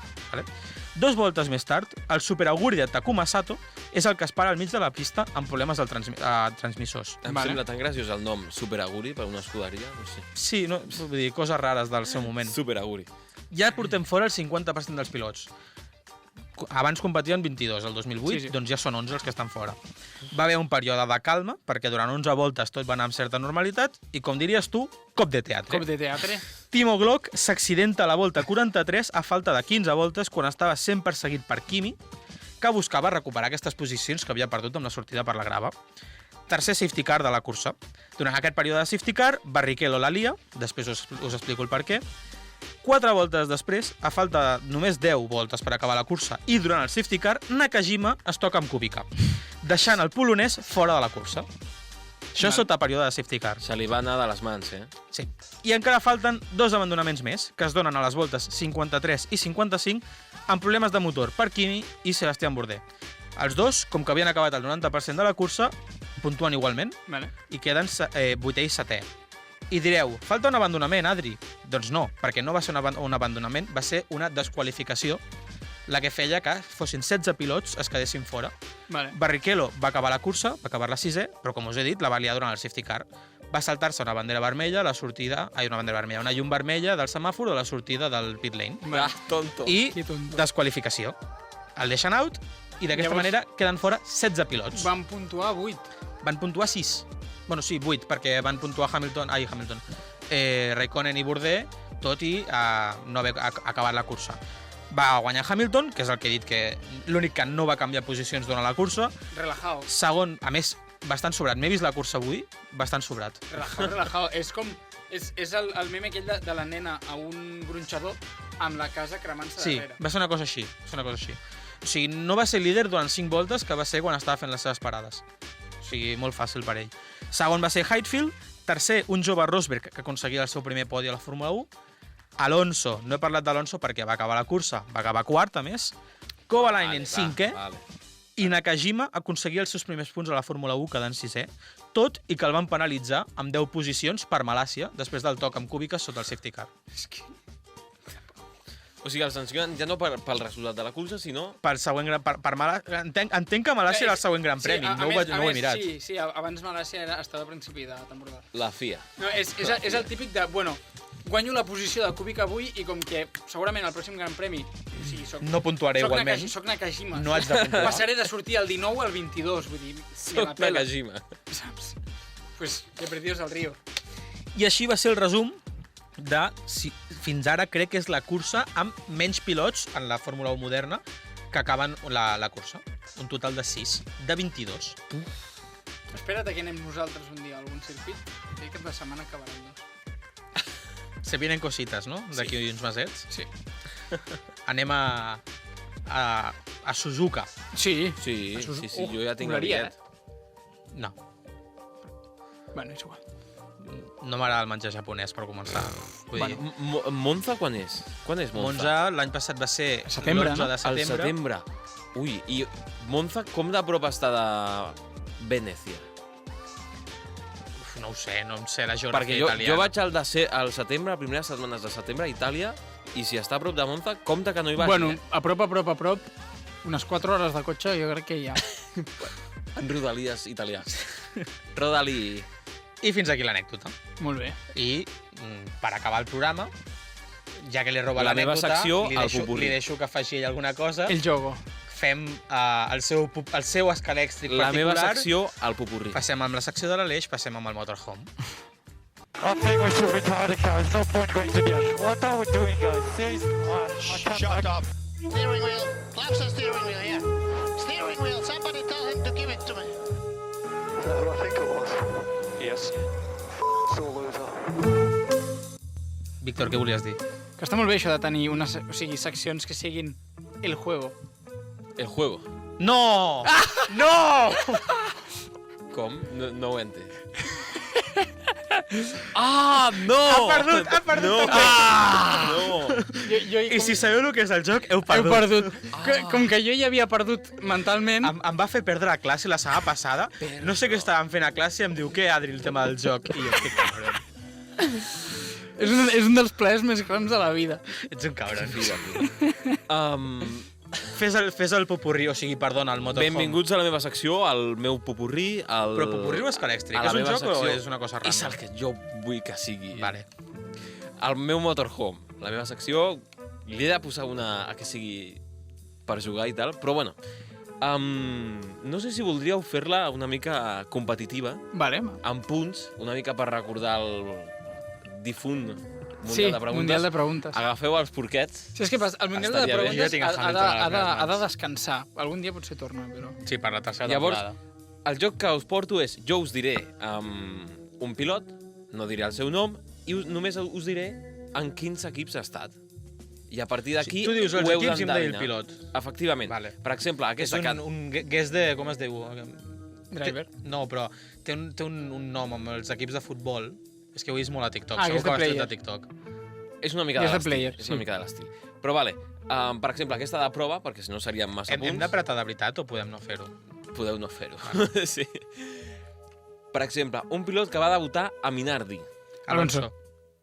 2 voltes més tard, el superauguri de Takuma Sato és el que es para al mig de la pista amb problemes del transmissors. Em sembla tan graciós el nom Superaguri per una escuderia, no sé. Sí, no, vull dir, coses rares del seu moment. Superaguri. Ja portem fora el 50% dels pilots. Abans competien 22, el 2008, Sí. doncs ja són 11 els que estan fora. Va haver un període de calma, perquè durant 11 voltes tot va anar amb certa normalitat, i com diries tu, cop de teatre. Cop de teatre. Timo Glock s'accidenta a la volta 43 a falta de 15 voltes quan estava sent perseguit per Kimi, que buscava recuperar aquestes posicions que havia perdut amb la sortida per la grava. Tercer safety car de la cursa. Durant aquest període de safety car, Barrichello la lia, després us explico el per què. 4 voltes després, a falta de només 10 voltes per acabar la cursa i durant el safety car, Nakajima es toca amb Kubica, deixant el polonès fora de la cursa. Això sota període de safety car. Se li va anar de les mans, Sí. I encara falten 2 abandonaments més, que es donen a les voltes 53 i 55 amb problemes de motor per Kimi i Sebastián Bourdais. Els dos, com que havien acabat el 90% de la cursa, puntuen igualment i queden 8è i 7è. I direu, falta un abandonament, Adri. Doncs no, perquè no va ser un abandonament, va ser una desqualificació, la que feia que fossin 16 pilots es quedessin fora. Barrichello va acabar la cursa, va acabar la 6è, però com us he dit, la va liar durant el safety car. Va saltar-se una bandera vermella a la sortida... una llum vermella del semàfor a la sortida del pit lane. Tonto. I desqualificació. El deixen out i d'aquesta manera queden fora 16 pilots. Van puntuar 8. Van puntuar 6. Bueno, sí, 8, perquè van puntuar Raikkonen i Bourdais, tot i no haver acabat la cursa. Va guanyar Hamilton, que és el que he dit que l'únic que no va canviar posicions durant la cursa. Relajado. Segon, a més, bastant sobrat. M'he vist la cursa avui, bastant sobrat. Relajado. És com... És el meme aquell de la nena a un gronxador amb la casa cremant-se Sí, darrere. va ser una cosa així. O sigui, no va ser líder durant 5 voltes, que va ser quan estava fent les seves parades. O sigui, molt fàcil per ell. Segon va ser Heidfeld. Tercer, un jove Rosberg que aconseguia el seu primer podi a la Fórmula 1. Alonso, no he parlat d'Alonso perquè va acabar la cursa, va acabar quart, a més. Kovalainen, cinquè. Vale. I Nakajima aconseguia els seus primers punts a la Fórmula 1 quedant sisè, tot i que el van penalitzar amb 10 posicions per Malàcia després del toc amb Kubica sota el safety car. O sigui, el sancionen ja no pel resultat de la cursa, sinó... Per següent gran... Per entenc que Malàcia era el següent gran premi, no ho he mirat. Sí, abans Malàcia estava a principi de temporada. La FIA. No, és el típic de, bueno, guanyo la posició de Kubica avui i com que segurament el pròxim gran premi... O sigui, No puntuaré igualment. Soc Nakajima. No haig de puntuar. Passaré de sortir el 19 al 22, vull dir... Soc Nakajima. Saps? Pues, de perdidos al río. I així va ser el resum de, fins ara crec que és la cursa amb menys pilots en la Fórmula 1 moderna que acaben la cursa. Un total de 6, de 22. Espera't que anem nosaltres un dia a algun circuit. I aquest de setmana acabarem dos. Se vienen cositas, no? D'aquí uns mesets. Sí. Anem a Suzuka. Sí. Sí, Això és- sí, jo ja tinc el molaria, bitllet. No, Bueno, és igual. no m'agrada el menjar japonès, per començar. Vull dir, Monza quan és? Quan és Monza? Monza l'any passat va ser Setembre, l'11 no? de Al setembre. setembre. Ui, i Monza com de prop està de Venècia? Uf, no ho sé, no em sé la geografia Perquè jo italiana. vaig al setembre, a primeres setmanes de setembre, a Itàlia, i si està a prop de Monza, compte que no hi vagi. Bueno, a prop, unes 4 hores de cotxe jo crec que hi ha. En rodalies italià. Rodalí. I fins aquí l'anècdota. Molt bé. I per acabar el programa, ja que li roba La meva l'anècdota, secció, li el deixo, popurrí. li deixo que faci ell alguna cosa. El jogo. Fem el seu escalèxtric La meva particular. secció, el popurrí. Passem amb la secció de l'Aleix, passem amb el motorhome. I think we should retire the car. There's no point going to the end. What are we doing, guys? Seriously? Shut up. Steering wheel. Claps the steering wheel, yeah. Steering wheel. Somebody tell him to give it to me. Is that who I think it was? Yes. So loser. Víctor, què volies dir? Que està molt bé això de tenir seccions que siguin el juego. El juego. No! No! Com? No ho he entès. Ah, no! Ha perdut No! també. No! I si sabeu el que és el joc, heu Heu perdut. perdut. Com que jo ja havia perdut mentalment... Em va fer perdre a classe la setmana passada. No sé què estàvem fent a classe i em diu, què, Adri, el tema del joc? I jo, que cabron. És un dels plaers més grans de la vida. Ets un cabron. Fes el popurrí, o sigui, perdona, el motorhome. Benvinguts a la meva secció, al meu popurrí. Però popurrí o escalèxtric? a la És un meva joc o secció. és una cosa random? És el que jo vull que sigui. Vale. El meu motorhome, la meva secció, li he de posar una que sigui per jugar i tal, però bueno, no sé si voldríeu fer-la una mica competitiva, Vale. amb punts, una mica per recordar el difunt Sí, Mundial de Preguntes. Mundial de Preguntes. Agafeu els porquets. Sí, és que el Mundial de Estaria bé. Jo ja Preguntes tinc el ha Hamilton a les meves de mans. descansar. Algun dia potser torna, però... Sí, per la tercera Llavors, temporada. el joc que us porto és, jo us diré un pilot, no diré el seu nom, i només us diré en quins equips ha estat. I a partir d'aquí Sí, tu dius els ho heu equips i em deia el d'endevinar. pilot. Efectivament. Vale. Per exemple, És aquesta un guest de... Com es diu? Driver. No, però té un nom amb els equips de futbol. És que ho he vist molt a TikTok. Ah, Segur guest que de ho has tret player. de TikTok. és una mica I de és de l'estil. player, És sí. una mica de l'estil. Però vale, per exemple, aquesta de prova, perquè si no serien massa Hem punts, d'apretar de veritat o podem no fer-ho? podeu no fer-ho. Sí. Per exemple, un pilot que va debutar a Minardi. Alonso.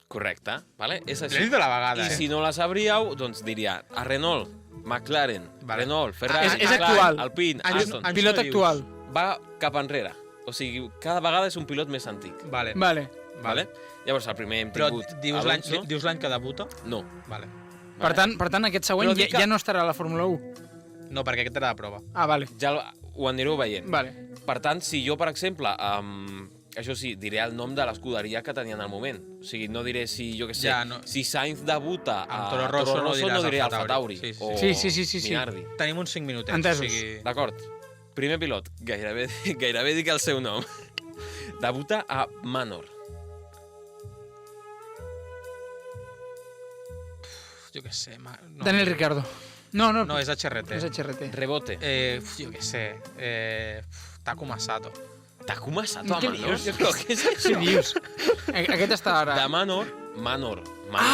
Correcte, vale? És L'he així. dit de la vegada, I si no la sabríeu, doncs diria a Renault, McLaren, Vale. Renault, Ferrari, És McLaren, actual. Alpine, Anys- Aston. anys- Pilot no dius. actual. Va cap enrere. O sigui, cada vegada és un pilot més antic. Vale. Vale. Vale? Llavors, el primer hem Però tingut dius l'any que debuta? No. Vale. Per tant, aquest següent Però dic que- ja no estarà a la Fórmula 1. No, perquè aquest era de prova. Ah, vale. Ja ho anireu veient. Vale. Per tant, si jo, per exemple, això sí, diré el nom de l'escuderia que tenia en el moment. O sigui, no diré si, jo què sé, Ja, no. si Sainz debuta Amb a Toro Rosso no diràs diré Alfa Alfa Tauri. Tauri. O Sí, sí. Minardi. Tenim uns 5 minutets. Entesos. O sigui... D'acord. Primer pilot, gairebé dic el seu nom. Debuta a Manor. jo què sé... No, Daniel Ricciardo. No, No, és HRT. És HRT. Rebote. Jo què sé... Takuma Sato. Takuma Sato a Què Manor? dius? Però què és Què això? dius? Aquest està ara. De Manor. Manor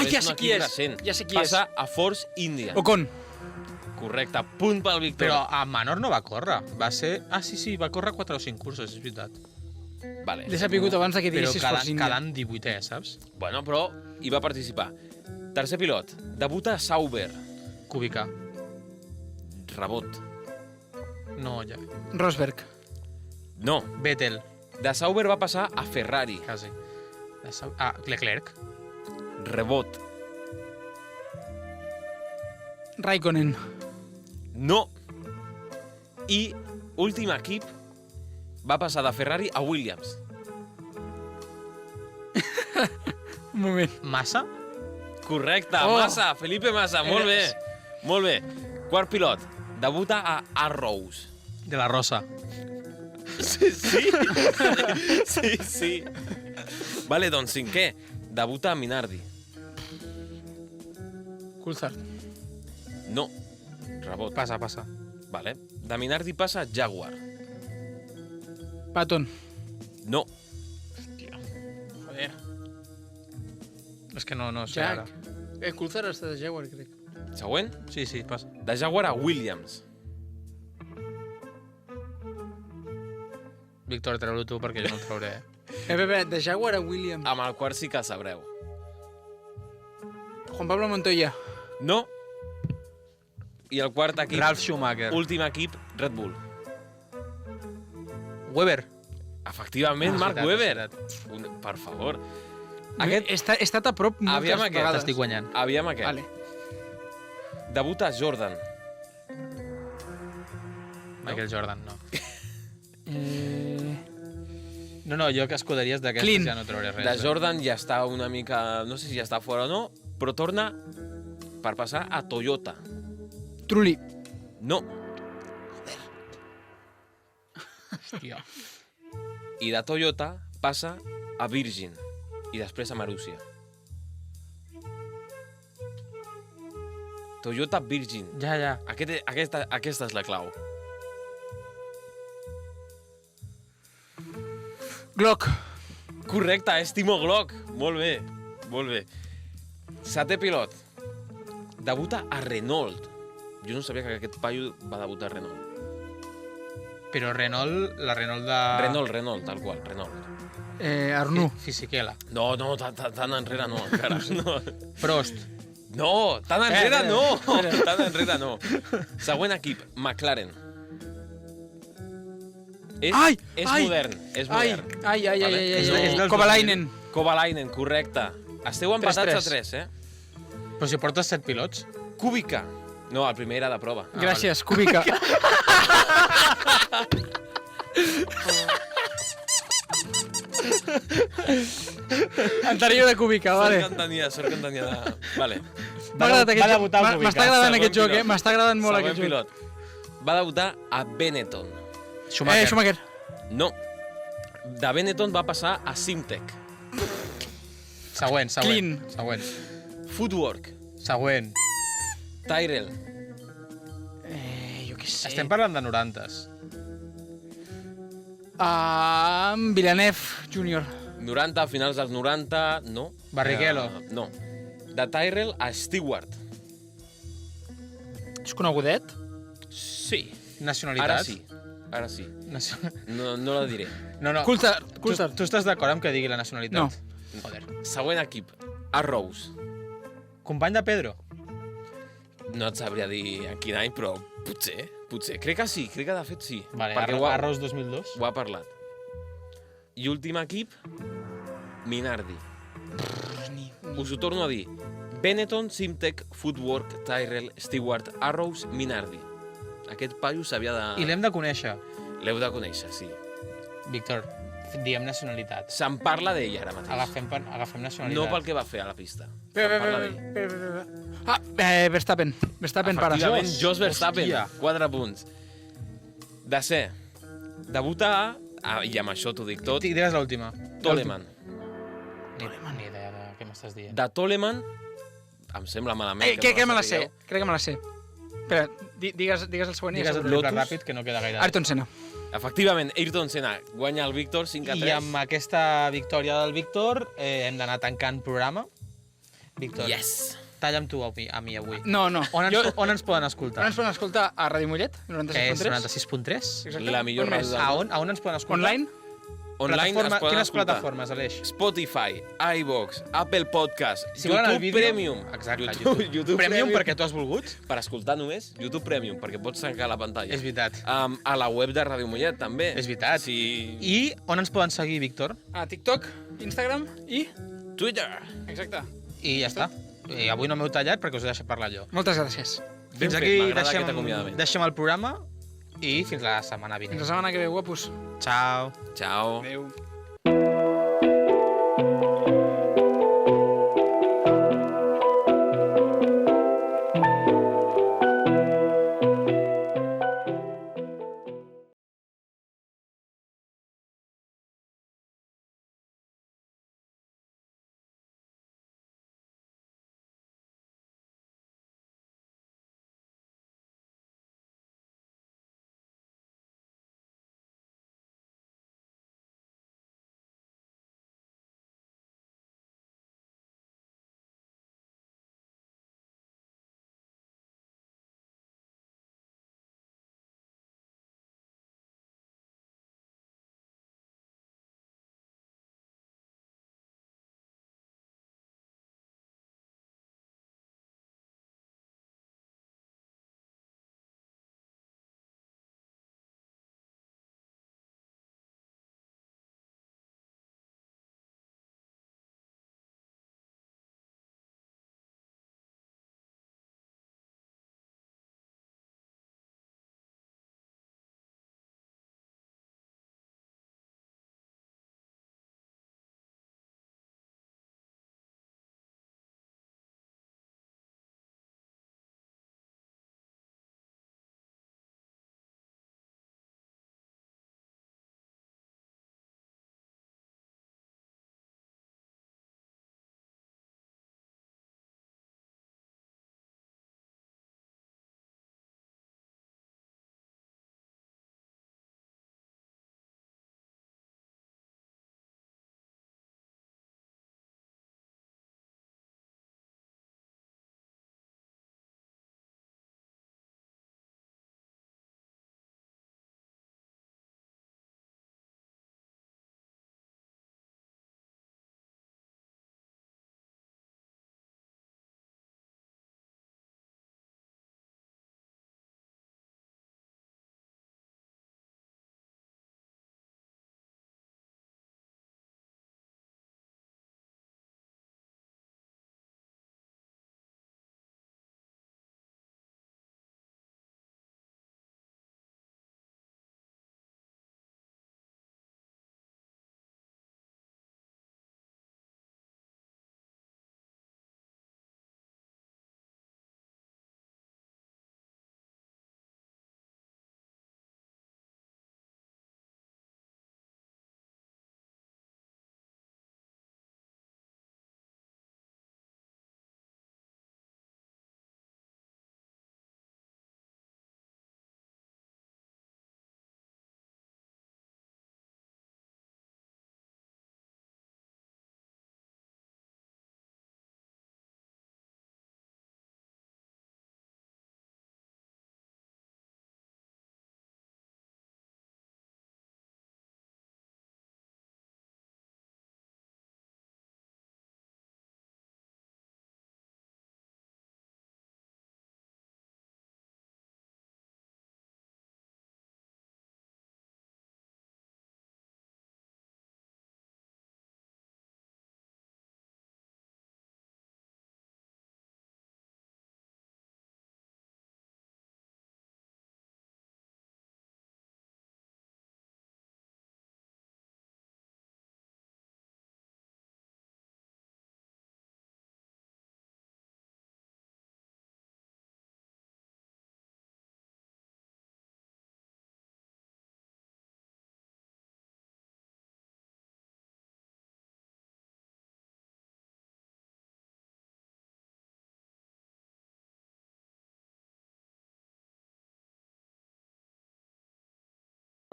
Ja és sé un qui equip és. recent. Ja sé qui és. Passa a Force India. Ocon. Correcte, punt pel Víctor. Però a Manor no va córrer. Va ser... Ah, sí, va córrer 4 o 5 curses, és veritat. Vale. L'he sapigut abans que Però diguessis Force India. quedant 18è, saps? Bueno, però hi va participar. Tercer pilot. Debuta a Sauber. Kubica. Rebot. No, ja. Rosberg. No. Vettel, De Sauber va passar a Ferrari. quasi. Leclerc. Rebot. Raikkonen. No. I últim equip va passar de Ferrari a Williams. Un moment. Massa? Correcte, Oh. Massa, Felipe Massa, molt bé. Molt bé. Quart pilot. Debuta a Arrows. De la Rosa. Sí. Sí. Vale, doncs cinquè. Debuta a Minardi. Coulthard. No. Rebot. Passa. Vale. De Minardi passa a Jaguar. Patton. No. Joder. És que no sé ara. Jack. Coulthard està de Jaguar, crec. Següent. Sí, passa. De Jaguar a Williams. Víctor, treu-lo tu perquè jo no el trauré. De Jaguar a Williams. Amb el quart sí que el sabreu. Juan Pablo Montoya. No. I el quart equip, Ralf Schumacher. últim equip, Red Bull. Weber. Efectivament, Ah, Marc és Webber. veritat. Per favor. He estat a prop moltes Aviam aquest, vegades. T'estic guanyant. Aviam aquest. Vale. Debuta Jordan. Michael Jordan, no. No, jo que escuderies d'aquestes Clean. ja no trauré res. De Jordan ja està una mica... No sé si ja està fora o no, però torna per passar a Toyota. Trulli. No. Hòstia. I de Toyota passa a Virgin. I després a Marussia. Toyota Virgin. Ja. Aquesta és la clau. Glock. Correcte, és Timo Glock. Molt bé, molt bé. Setè pilot. Debuta a Renault. Jo no sabia que aquest paio va debutar a Renault. Però Renault, la Renault de... Renault, tal qual, Renault. Arnoux. Fisichella. No, tan enrere no, encara. No, Prost. no tan enrere no. espera. Tan enrere no. Següent equip, McLaren. És modern, és modern. Ai. És dels Kovalainen. Kovalainen, correcte. Esteu empatats a 3, eh? Però si portes 7 pilots. Kubica. No, el primer era de prova. Gràcies, Kubica. Anterior de Kubica, vale. Sort que en tenia de... Vale. M'ha agradat aquest va joc. debutar el Kubica. M'està agradant Segon aquest joc, pilot. M'està agradant molt Següent aquest joc. pilot. Va debutar a Benetton. Schumacher. Schumacher. No. De Benetton va passar a Simtek. Següent. Clean. Següent. Footwork. Següent. Tyrell. Jo què sé. Estem parlant de 90s. Villeneuve Júnior. 90, finals dels 90, no. Barrichello. No. De Tyrell a Stewart. És conegudet? Sí. Nacionalitat. Ara sí. Nacio- No la diré. No. Coulthard. Tu estàs d'acord amb que digui la nacionalitat? No. Joder. Següent equip. Arrows. Company de Pedro. No et sabria dir en quin any, però potser. Crec que sí, crec que de fet sí. Vale, perquè Arrows 2002. ho ha parlat. I últim equip, Minardi. Us ho torno a dir. Benetton, Simtek, Footwork, Tyrell, Stewart, Arrows, Minardi. Aquest paio s'havia de... I l'hem de conèixer. L'heu de conèixer, sí. Víctor, diem nacionalitat. Se'n parla d'ell ara mateix. Agafem nacionalitat. No pel que va fer a la pista. Espera, Se'n parla d'ell. Verstappen. Verstappen para. Efectivament, Jos Verstappen, Hòstia. 4 punts. De ser, debuta i amb això t'ho dic tot, Digues l'última. Toleman. Ni idea de què m'estàs dient. De Toleman, em sembla malament. Crec que me la sé, sapigueu. crec que me la sé. Espera, digues el següent. Digues el seguro. triple ràpid, que no queda gaire. Ayrton Senna. Efectivament, Ayrton Senna guanya el Víctor 5-3. I amb aquesta victòria del Víctor hem d'anar tancant programa. Víctor, Yes! talla'm tu a mi avui. No. On ens poden escoltar? Ara ens poden escoltar a Ràdio Mollet, Que és 96.3. 96.3? Exacte. La millor On ràdio més? del A on ens poden escoltar? Online? Online es poden Quines escoltar. plataformes, Aleix? Spotify, iVoox, Apple Podcast, Si volen el YouTube vídeo... Premium. Exacte, YouTube Premium perquè tu has volgut. Per escoltar només, YouTube Premium, perquè pots tancar la pantalla. És veritat. A la web de Ràdio Mollet, també. És veritat. Sí. I on ens poden seguir, Víctor? A TikTok, Instagram i... Twitter. Exacte. I ja està. I avui no m'heu tallat perquè us he deixat parlar jo. Moltes gràcies. Ben Fins fet, aquí m'agrada aquest acomiadament. deixem el programa i fins la setmana Fins vinent. la setmana que ve, guapos. Ciao. Ciao. Adéu.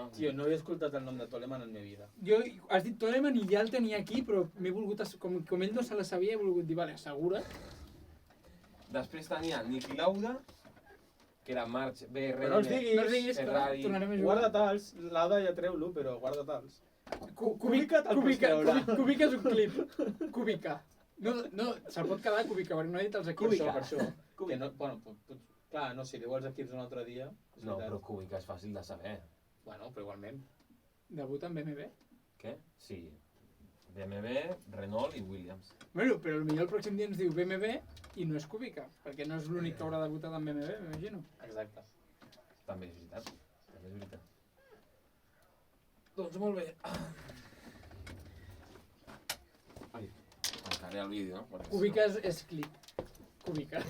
Tio, no he escoltat el nom de Toleman en la meva vida. Jo, has dit Toleman i ja el tenia aquí, però m'he volgut, com ell no se la sabia, he volgut dir, vale, assegura. Després tenia Niki Lauda, que era March, BRN, Però no els diguis, No els diguis, que Ferrari. tornarem a jugar. Guarda-te'ls, l'Ada ja treu-lo, però guarda-te'ls. Kubica te'l pots treure. Kubica és un clip. Kubica. No, se'l pot quedar Kubica, perquè no ha dit els equips. Per això. Que no, bueno, clar, no sé, diu els equips un altre dia. és No, veritat. però Kubica és fàcil de saber. Bueno, però igualment. Debut en BMW. Què? Sí. BMW, Renault i Williams. Bueno, però potser el pròxim dia ens diu BMW i no és Kubica, perquè no és l'únic que haurà debutat en BMW, m'imagino. Exacte. També és veritat. També és veritat. Doncs molt bé. Ai, encara el vídeo, no? Kubica és clip. Kubica.